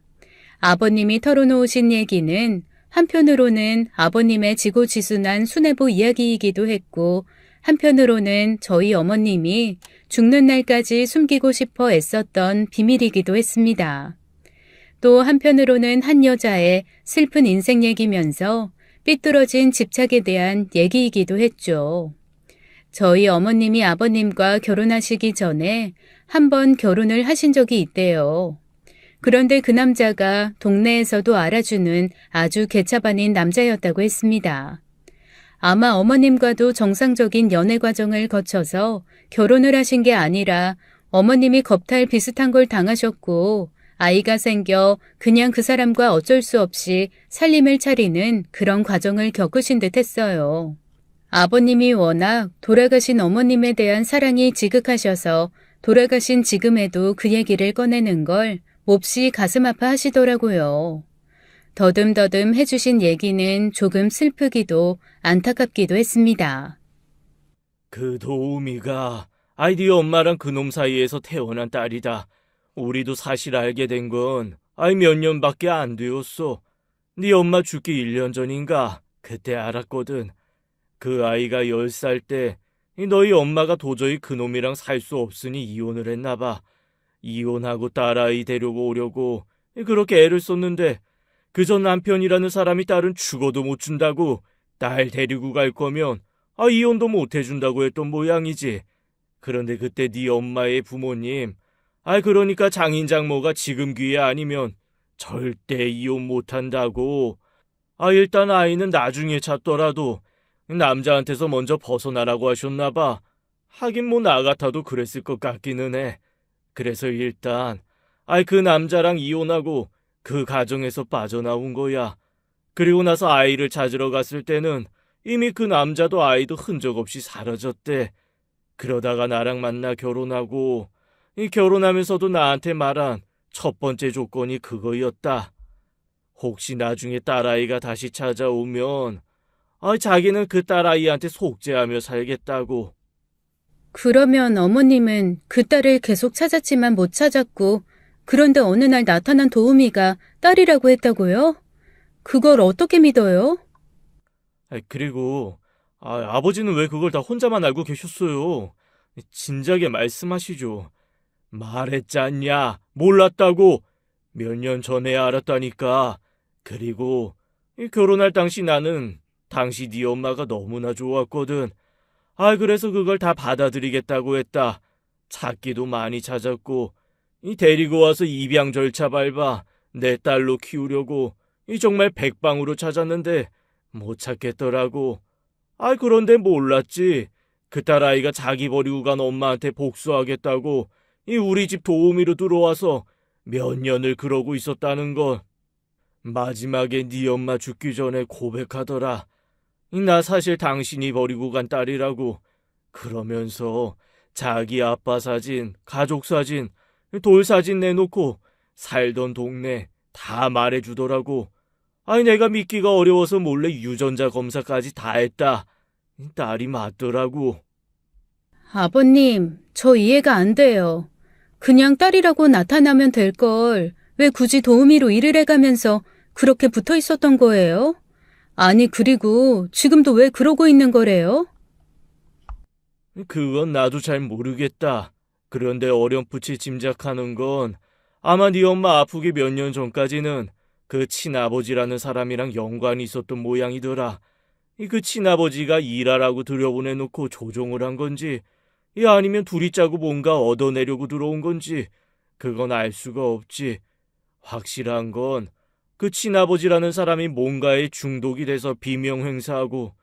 아버님이 털어놓으신 얘기는 한편으로는 아버님의 지고지순한 수뇌부 이야기이기도 했고 한편으로는 저희 어머님이 죽는 날까지 숨기고 싶어 애썼던 비밀이기도 했습니다. 또 한편으로는 한 여자의 슬픈 인생 얘기면서 삐뚤어진 집착에 대한 얘기이기도 했죠. 저희 어머님이 아버님과 결혼하시기 전에 한 번 결혼을 하신 적이 있대요. 그런데 그 남자가 동네에서도 알아주는 아주 개차반인 남자였다고 했습니다. 아마 어머님과도 정상적인 연애 과정을 거쳐서 결혼을 하신 게 아니라 어머님이 겁탈 비슷한 걸 당하셨고 아이가 생겨 그냥 그 사람과 어쩔 수 없이 살림을 차리는 그런 과정을 겪으신 듯 했어요. 아버님이 워낙 돌아가신 어머님에 대한 사랑이 지극하셔서 돌아가신 지금에도 그 얘기를 꺼내는 걸 몹시 가슴 아파하시더라고요. 더듬더듬 해주신 얘기는 조금 슬프기도 안타깝기도 했습니다. 그 도우미가 아이디 엄마랑 그놈 사이에서 태어난 딸이다. 우리도 사실 알게 된 건 아이 몇 년밖에 안 되었어. 네 엄마 죽기 1년 전인가 그때 알았거든. 그 아이가 10살 때 너희 엄마가 도저히 그놈이랑 살 수 없으니 이혼을 했나 봐. 이혼하고 딸아이 데리고 오려고 그렇게 애를 썼는데 그저 남편이라는 사람이 딸은 죽어도 못 준다고 딸 데리고 갈 거면 이혼도 못 해준다고 했던 모양이지. 그런데 그때 네 엄마의 부모님 그러니까 장인 장모가 지금 기회 아니면 절대 이혼 못 한다고. 일단 아이는 나중에 찾더라도 남자한테서 먼저 벗어나라고 하셨나 봐. 하긴 뭐 나 같아도 그랬을 것 같기는 해. 그래서 일단 그 남자랑 이혼하고 그 가정에서 빠져나온 거야. 그리고 나서 아이를 찾으러 갔을 때는 이미 그 남자도 아이도 흔적 없이 사라졌대. 그러다가 나랑 만나 결혼하고 이 결혼하면서도 나한테 말한 첫 번째 조건이 그거였다. 혹시 나중에 딸아이가 다시 찾아오면 자기는 그 딸아이한테 속죄하며 살겠다고. 그러면 어머님은 그 딸을 계속 찾았지만 못 찾았고, 그런데 어느 날 나타난 도우미가 딸이라고 했다고요? 그걸 어떻게 믿어요? 그리고 아버지는 왜 그걸 다 혼자만 알고 계셨어요? 진작에 말씀하시죠. 말했잖냐? 몰랐다고. 몇 년 전에 알았다니까. 그리고 결혼할 당시 나는 당시 네 엄마가 너무나 좋았거든. 그래서 그걸 다 받아들이겠다고 했다. 찾기도 많이 찾았고 데리고 와서 입양 절차 밟아 내 딸로 키우려고 정말 백방으로 찾았는데 못 찾겠더라고. 그런데 몰랐지. 그 딸아이가 자기 버리고 간 엄마한테 복수하겠다고 우리 집 도우미로 들어와서 몇 년을 그러고 있었다는 걸. 마지막에 네 엄마 죽기 전에 고백하더라. 나 사실 당신이 버리고 간 딸이라고. 그러면서 자기 아빠 사진, 가족 사진, 돌 사진 내놓고 살던 동네 다 말해주더라고. 내가 믿기가 어려워서 몰래 유전자 검사까지 다 했다. 딸이 맞더라고. 아버님, 저 이해가 안 돼요. 그냥 딸이라고 나타나면 될 걸, 왜 굳이 도우미로 일을 해가면서 그렇게 붙어 있었던 거예요? 아니, 그리고 지금도 왜 그러고 있는 거래요? 그건 나도 잘 모르겠다. 그런데 어렴풋이 짐작하는 건 아마 네 엄마 아프기 몇 년 전까지는 그 친아버지라는 사람이랑 연관이 있었던 모양이더라. 그 친아버지가 일하라고 들여보내놓고 조종을 한 건지, 아니면 둘이 짜고 뭔가 얻어내려고 들어온 건지, 그건 알 수가 없지. 확실한 건 그 친아버지라는 사람이 뭔가에 중독이 돼서 비명 행사하고,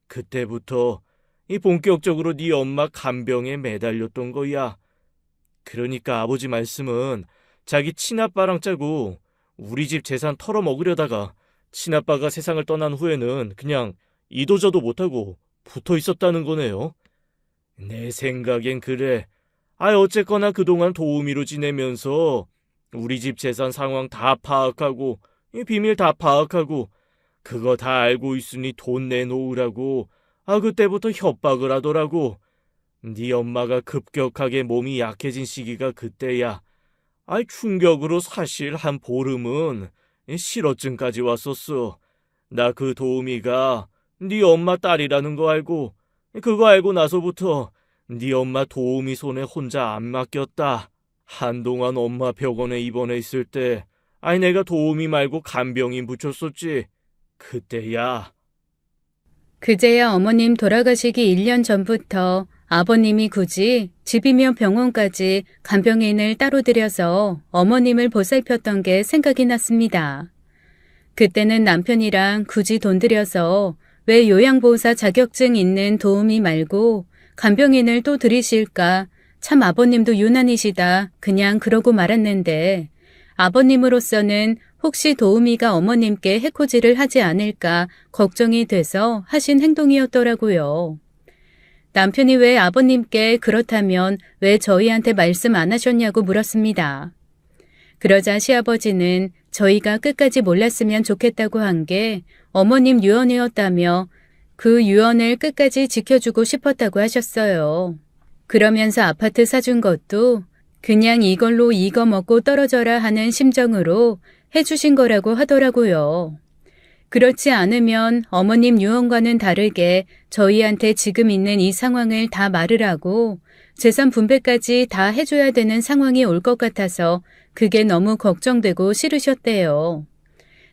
그때부터 본격적으로 네 엄마 간병에 매달렸던 거야. 그러니까 아버지 말씀은 자기 친아빠랑 짜고 우리 집 재산 털어먹으려다가 친아빠가 세상을 떠난 후에는 그냥 이도저도 못하고 붙어 있었다는 거네요. 내 생각엔 그래. 어쨌거나 그동안 도우미로 지내면서 우리 집 재산 상황 다 파악하고 이 비밀 다 파악하고 그거 다 알고 있으니 돈 내놓으라고 그때부터 협박을 하더라고. 네 엄마가 급격하게 몸이 약해진 시기가 그때야. 충격으로 사실 한 보름은 실어증까지 왔었어. 나 그 도우미가 네 엄마 딸이라는 거 알고 그거 알고 나서부터 네 엄마 도우미 손에 혼자 안 맡겼다. 한동안 엄마 병원에 입원해 있을 때 내가 도우미 말고 간병인 붙였었지. 그때야. 그제야 어머님 돌아가시기 1년 전부터 아버님이 굳이 집이며 병원까지 간병인을 따로 들여서 어머님을 보살폈던 게 생각이 났습니다. 그때는 남편이랑 굳이 돈 들여서 왜 요양보호사 자격증 있는 도우미 말고 간병인을 또 들이실까? 참 아버님도 유난이시다. 그냥 그러고 말았는데 아버님으로서는 혹시 도우미가 어머님께 해코지를 하지 않을까 걱정이 돼서 하신 행동이었더라고요. 남편이 왜 아버님께 그렇다면 왜 저희한테 말씀 안 하셨냐고 물었습니다. 그러자 시아버지는 저희가 끝까지 몰랐으면 좋겠다고 한 게 어머님 유언이었다며 그 유언을 끝까지 지켜주고 싶었다고 하셨어요. 그러면서 아파트 사준 것도 그냥 이걸로 이거 먹고 떨어져라 하는 심정으로 해주신 거라고 하더라고요. 그렇지 않으면 어머님 유언과는 다르게 저희한테 지금 있는 이 상황을 다 말을 하고 재산 분배까지 다 해줘야 되는 상황이 올 것 같아서 그게 너무 걱정되고 싫으셨대요.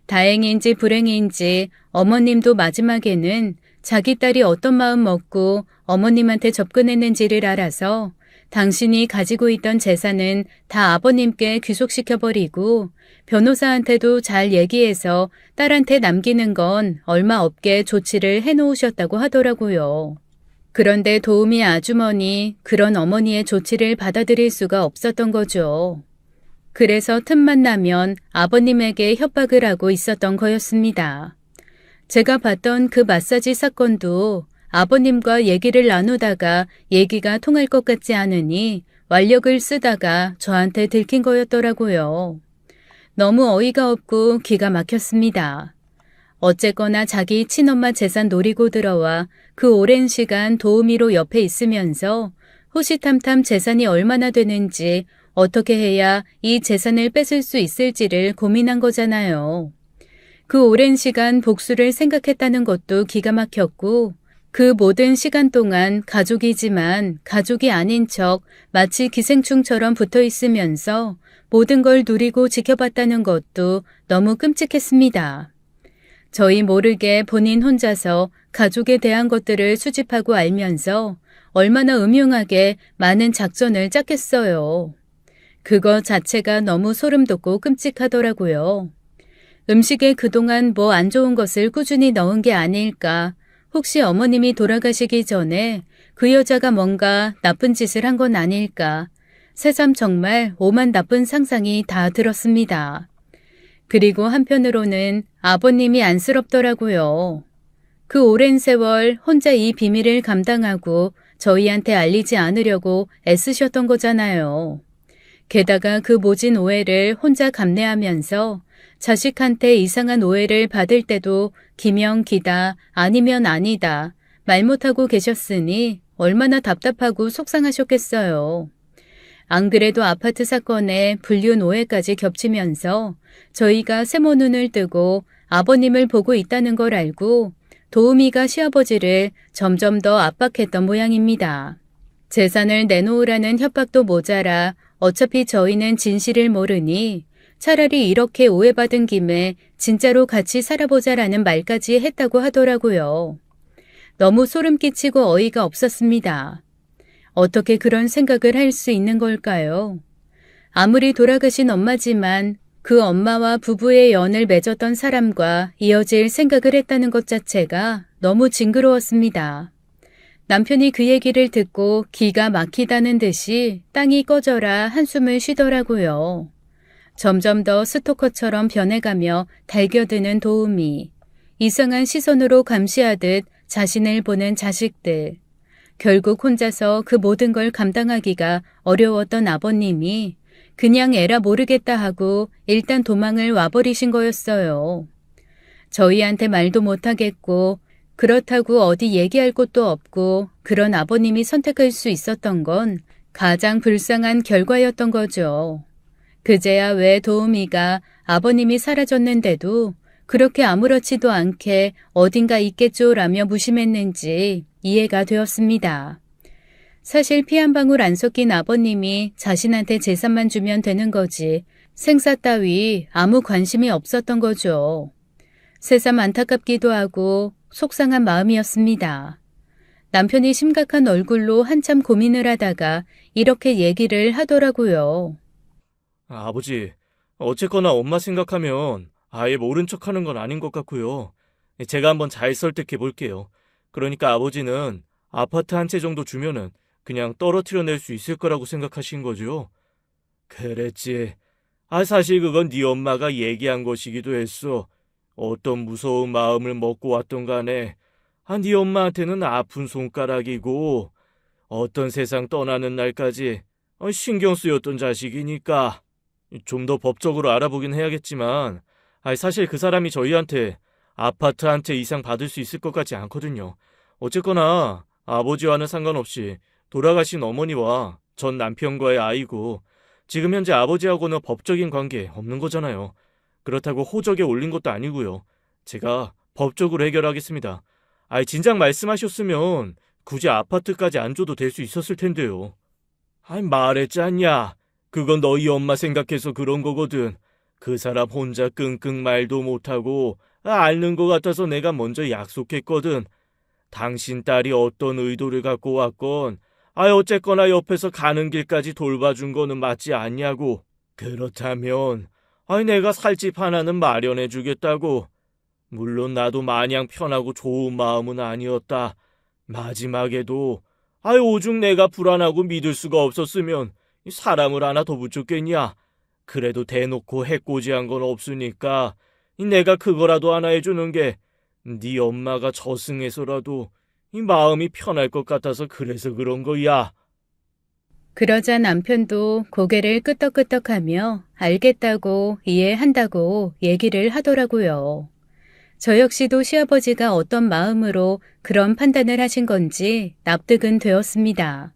다행인지 불행인지 어머님도 마지막에는 자기 딸이 어떤 마음 먹고 어머님한테 접근했는지를 알아서 당신이 가지고 있던 재산은 다 아버님께 귀속시켜버리고 변호사한테도 잘 얘기해서 딸한테 남기는 건 얼마 없게 조치를 해놓으셨다고 하더라고요. 그런데 도우미 아주머니 그런 어머니의 조치를 받아들일 수가 없었던 거죠. 그래서 틈만 나면 아버님에게 협박을 하고 있었던 거였습니다. 제가 봤던 그 마사지 사건도 아버님과 얘기를 나누다가 얘기가 통할 것 같지 않으니 완력을 쓰다가 저한테 들킨 거였더라고요. 너무 어이가 없고 기가 막혔습니다. 어쨌거나 자기 친엄마 재산 노리고 들어와 그 오랜 시간 도우미로 옆에 있으면서 호시탐탐 재산이 얼마나 되는지 어떻게 해야 이 재산을 뺏을 수 있을지를 고민한 거잖아요. 그 오랜 시간 복수를 생각했다는 것도 기가 막혔고 그 모든 시간 동안 가족이지만 가족이 아닌 척 마치 기생충처럼 붙어 있으면서 모든 걸 누리고 지켜봤다는 것도 너무 끔찍했습니다. 저희 모르게 본인 혼자서 가족에 대한 것들을 수집하고 알면서 얼마나 음흉하게 많은 작전을 짰겠어요. 그거 자체가 너무 소름 돋고 끔찍하더라고요. 음식에 그동안 뭐 안 좋은 것을 꾸준히 넣은 게 아닐까. 혹시 어머님이 돌아가시기 전에 그 여자가 뭔가 나쁜 짓을 한 건 아닐까. 새삼 정말 오만 나쁜 상상이 다 들었습니다. 그리고 한편으로는 아버님이 안쓰럽더라고요. 그 오랜 세월 혼자 이 비밀을 감당하고 저희한테 알리지 않으려고 애쓰셨던 거잖아요. 게다가 그 모진 오해를 혼자 감내하면서 자식한테 이상한 오해를 받을 때도 기면 기다 아니면 아니다 말 못하고 계셨으니 얼마나 답답하고 속상하셨겠어요. 안 그래도 아파트 사건에 불륜 오해까지 겹치면서 저희가 세모 눈을 뜨고 아버님을 보고 있다는 걸 알고 도우미가 시아버지를 점점 더 압박했던 모양입니다. 재산을 내놓으라는 협박도 모자라 어차피 저희는 진실을 모르니 차라리 이렇게 오해받은 김에 진짜로 같이 살아보자라는 말까지 했다고 하더라고요. 너무 소름 끼치고 어이가 없었습니다. 어떻게 그런 생각을 할 수 있는 걸까요? 아무리 돌아가신 엄마지만 그 엄마와 부부의 연을 맺었던 사람과 이어질 생각을 했다는 것 자체가 너무 징그러웠습니다. 남편이 그 얘기를 듣고 기가 막히다는 듯이 땅이 꺼져라 한숨을 쉬더라고요. 점점 더 스토커처럼 변해가며 달겨드는 도우미, 이상한 시선으로 감시하듯 자신을 보는 자식들, 결국 혼자서 그 모든 걸 감당하기가 어려웠던 아버님이 그냥 에라 모르겠다 하고 일단 도망을 와버리신 거였어요. 저희한테 말도 못하겠고 그렇다고 어디 얘기할 곳도 없고 그런 아버님이 선택할 수 있었던 건 가장 불쌍한 결과였던 거죠. 그제야 왜 도우미가 아버님이 사라졌는데도 그렇게 아무렇지도 않게 어딘가 있겠죠라며 무심했는지 이해가 되었습니다. 사실 피 한 방울 안 섞인 아버님이 자신한테 재산만 주면 되는 거지 생사 따위 아무 관심이 없었던 거죠. 새삼 안타깝기도 하고 속상한 마음이었습니다. 남편이 심각한 얼굴로 한참 고민을 하다가 이렇게 얘기를 하더라고요. 아버지, 어쨌거나 엄마 생각하면 아예 모른 척하는 건 아닌 것 같고요. 제가 한번 잘 설득해 볼게요. 그러니까 아버지는 아파트 한 채 정도 주면은 그냥 떨어뜨려 낼 수 있을 거라고 생각하신 거죠? 그랬지. 사실 그건 네 엄마가 얘기한 것이기도 했어. 어떤 무서운 마음을 먹고 왔던 간에 네 엄마한테는 아픈 손가락이고 어떤 세상 떠나는 날까지 신경 쓰였던 자식이니까 좀 더 법적으로 알아보긴 해야겠지만 사실 그 사람이 저희한테 아파트 한 채 이상 받을 수 있을 것 같지 않거든요. 어쨌거나 아버지와는 상관없이 돌아가신 어머니와 전 남편과의 아이고 지금 현재 아버지하고는 법적인 관계 없는 거잖아요. 그렇다고 호적에 올린 것도 아니고요. 제가 법적으로 해결하겠습니다. 진작 말씀하셨으면 굳이 아파트까지 안 줘도 될 수 있었을 텐데요. 말했지 않냐. 그건 너희 엄마 생각해서 그런 거거든. 그 사람 혼자 끙끙 말도 못하고 앓는 것 같아서 내가 먼저 약속했거든. 당신 딸이 어떤 의도를 갖고 왔건 어쨌거나 옆에서 가는 길까지 돌봐준 거는 맞지 않냐고. 그렇다면, 내가 살집 하나는 마련해 주겠다고. 물론 나도 마냥 편하고 좋은 마음은 아니었다. 마지막에도, 오죽 내가 불안하고 믿을 수가 없었으면 사람을 하나 더 붙였겠냐. 그래도 대놓고 해코지한 건 없으니까 내가 그거라도 하나 해주는 게 네 엄마가 저승에서라도 이 마음이 편할 것 같아서 그래서 그런 거야. 그러자 남편도 고개를 끄덕끄덕하며 알겠다고 이해한다고 얘기를 하더라고요. 저 역시도 시아버지가 어떤 마음으로 그런 판단을 하신 건지 납득은 되었습니다.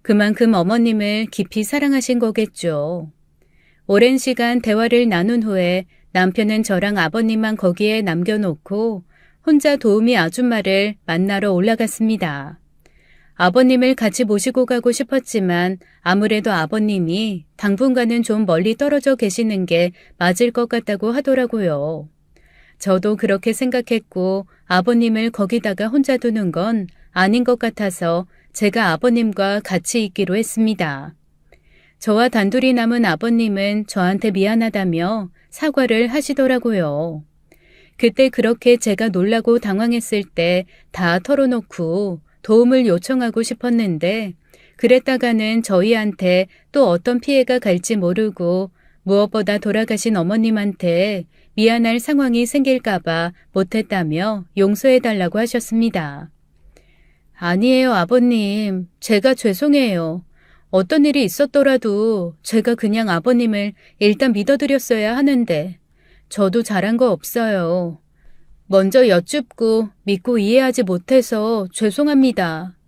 그만큼 어머님을 깊이 사랑하신 거겠죠. 오랜 시간 대화를 나눈 후에 남편은 저랑 아버님만 거기에 남겨놓고 혼자 도우미 아줌마를 만나러 올라갔습니다. 아버님을 같이 모시고 가고 싶었지만 아무래도 아버님이 당분간은 좀 멀리 떨어져 계시는 게 맞을 것 같다고 하더라고요. 저도 그렇게 생각했고 아버님을 거기다가 혼자 두는 건 아닌 것 같아서 제가 아버님과 같이 있기로 했습니다. 저와 단둘이 남은 아버님은 저한테 미안하다며 사과를 하시더라고요. 그때 그렇게 제가 놀라고 당황했을 때 다 털어놓고 도움을 요청하고 싶었는데 그랬다가는 저희한테 또 어떤 피해가 갈지 모르고 무엇보다 돌아가신 어머님한테 미안할 상황이 생길까봐 못했다며 용서해달라고 하셨습니다. 아니에요, 아버님. 제가 죄송해요. 어떤 일이 있었더라도 제가 그냥 아버님을 일단 믿어드렸어야 하는데 저도 잘한 거 없어요. 먼저 여쭙고 믿고 이해하지 못해서 죄송합니다.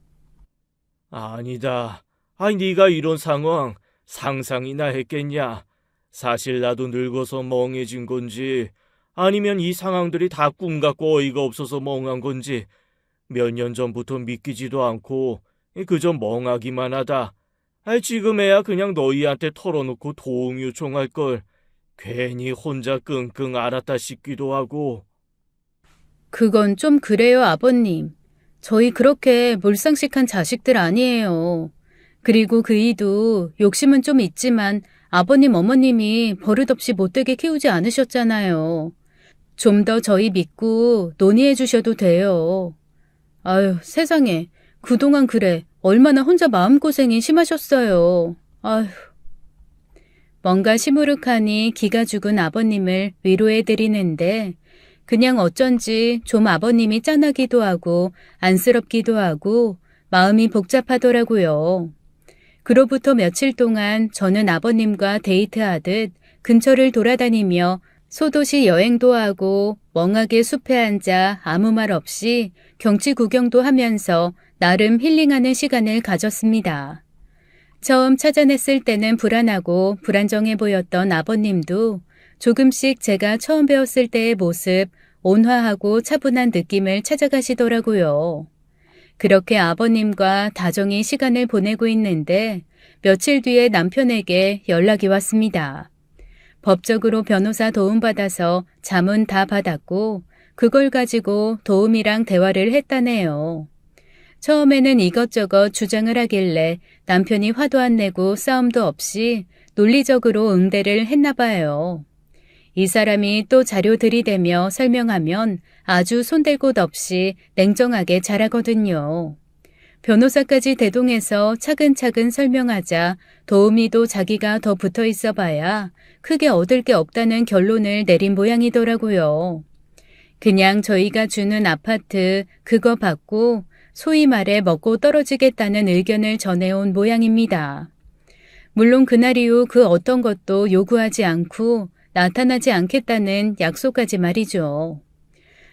아니다. 네가 이런 상황 상상이나 했겠냐. 사실 나도 늙어서 멍해진 건지 아니면 이 상황들이 다 꿈 같고 어이가 없어서 멍한 건지 몇 년 전부터 믿기지도 않고 그저 멍하기만 하다. 지금에야 그냥 너희한테 털어놓고 도움 요청할 걸 괜히 혼자 끙끙 앓았다 싶기도 하고. 그건 좀 그래요, 아버님. 저희 그렇게 몰상식한 자식들 아니에요. 그리고 그 이도 욕심은 좀 있지만 아버님, 어머님이 버릇없이 못되게 키우지 않으셨잖아요. 좀 더 저희 믿고 논의해 주셔도 돼요. 아유, 세상에. 그동안 그래. 얼마나 혼자 마음고생이 심하셨어요. 아휴. 뭔가 시무룩하니 기가 죽은 아버님을 위로해 드리는데 그냥 어쩐지 좀 아버님이 짠하기도 하고 안쓰럽기도 하고 마음이 복잡하더라고요. 그로부터 며칠 동안 저는 아버님과 데이트하듯 근처를 돌아다니며 소도시 여행도 하고 멍하게 숲에 앉아 아무 말 없이 경치 구경도 하면서 나름 힐링하는 시간을 가졌습니다. 처음 찾아냈을 때는 불안하고 불안정해 보였던 아버님도 조금씩 제가 처음 배웠을 때의 모습, 온화하고 차분한 느낌을 찾아가시더라고요. 그렇게 아버님과 다정히 시간을 보내고 있는데 며칠 뒤에 남편에게 연락이 왔습니다. 법적으로 변호사 도움받아서 자문 다 받았고 그걸 가지고 도움이랑 대화를 했다네요. 처음에는 이것저것 주장을 하길래 남편이 화도 안 내고 싸움도 없이 논리적으로 응대를 했나 봐요. 이 사람이 또 자료 들이대며 설명하면 아주 손댈 곳 없이 냉정하게 잘하거든요. 변호사까지 대동해서 차근차근 설명하자 도우미도 자기가 더 붙어 있어 봐야 크게 얻을 게 없다는 결론을 내린 모양이더라고요. 그냥 저희가 주는 아파트 그거 받고 소위 말해 먹고 떨어지겠다는 의견을 전해온 모양입니다. 물론 그날 이후 그 어떤 것도 요구하지 않고 나타나지 않겠다는 약속까지 말이죠.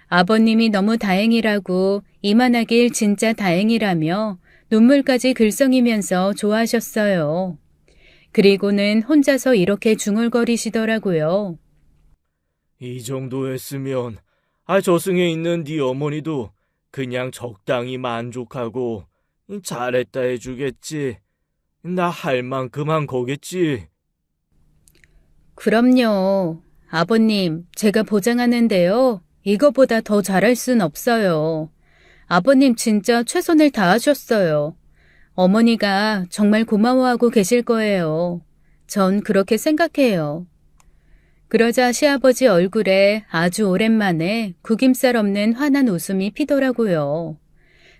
아버님이 너무 다행이라고 이만하길 진짜 다행이라며 눈물까지 글썽이면서 좋아하셨어요. 그리고는 혼자서 이렇게 중얼거리시더라고요. 이 정도 했으면 저승에 있는 네 어머니도 그냥 적당히 만족하고 잘했다 해주겠지. 나 할 만큼 한 거겠지. 그럼요. 아버님, 제가 보장하는데요. 이거보다 더 잘할 순 없어요. 아버님 진짜 최선을 다하셨어요. 어머니가 정말 고마워하고 계실 거예요. 전 그렇게 생각해요. 그러자 시아버지 얼굴에 아주 오랜만에 구김살 없는 환한 웃음이 피더라고요.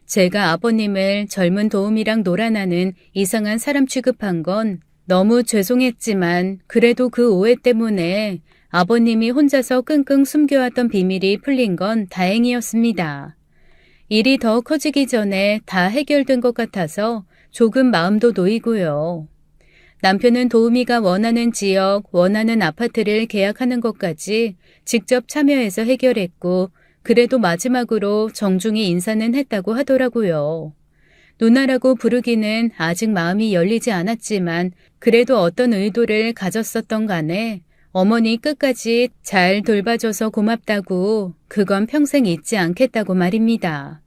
제가 아버님을 젊은 도우미랑 놀아나는 이상한 사람 취급한 건 너무 죄송했지만 그래도 그 오해 때문에 아버님이 혼자서 끙끙 숨겨왔던 비밀이 풀린 건 다행이었습니다. 일이 더 커지기 전에 다 해결된 것 같아서 조금 마음도 놓이고요. 남편은 도우미가 원하는 지역, 원하는 아파트를 계약하는 것까지 직접 참여해서 해결했고 그래도 마지막으로 정중히 인사는 했다고 하더라고요. 누나라고 부르기는 아직 마음이 열리지 않았지만 그래도 어떤 의도를 가졌었던 간에 어머니 끝까지 잘 돌봐줘서 고맙다고 그건 평생 잊지 않겠다고 말입니다.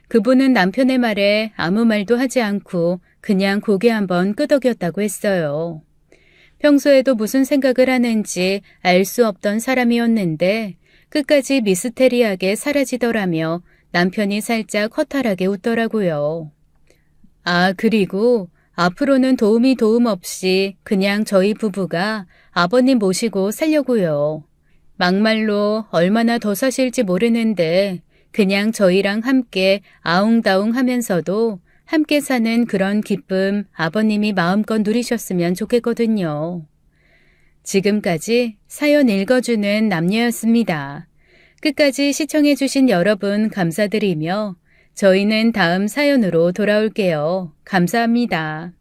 그분은 남편의 말에 아무 말도 하지 않고 그냥 고개 한번 끄덕였다고 했어요. 평소에도 무슨 생각을 하는지 알 수 없던 사람이었는데 끝까지 미스테리하게 사라지더라며 남편이 살짝 허탈하게 웃더라고요. 아, 그리고 앞으로는 도움 없이 그냥 저희 부부가 아버님 모시고 살려고요. 막말로 얼마나 더 사실지 모르는데 그냥 저희랑 함께 아웅다웅 하면서도 함께 사는 그런 기쁨 아버님이 마음껏 누리셨으면 좋겠거든요. 지금까지 사연 읽어주는 남녀였습니다. 끝까지 시청해주신 여러분 감사드리며 저희는 다음 사연으로 돌아올게요. 감사합니다.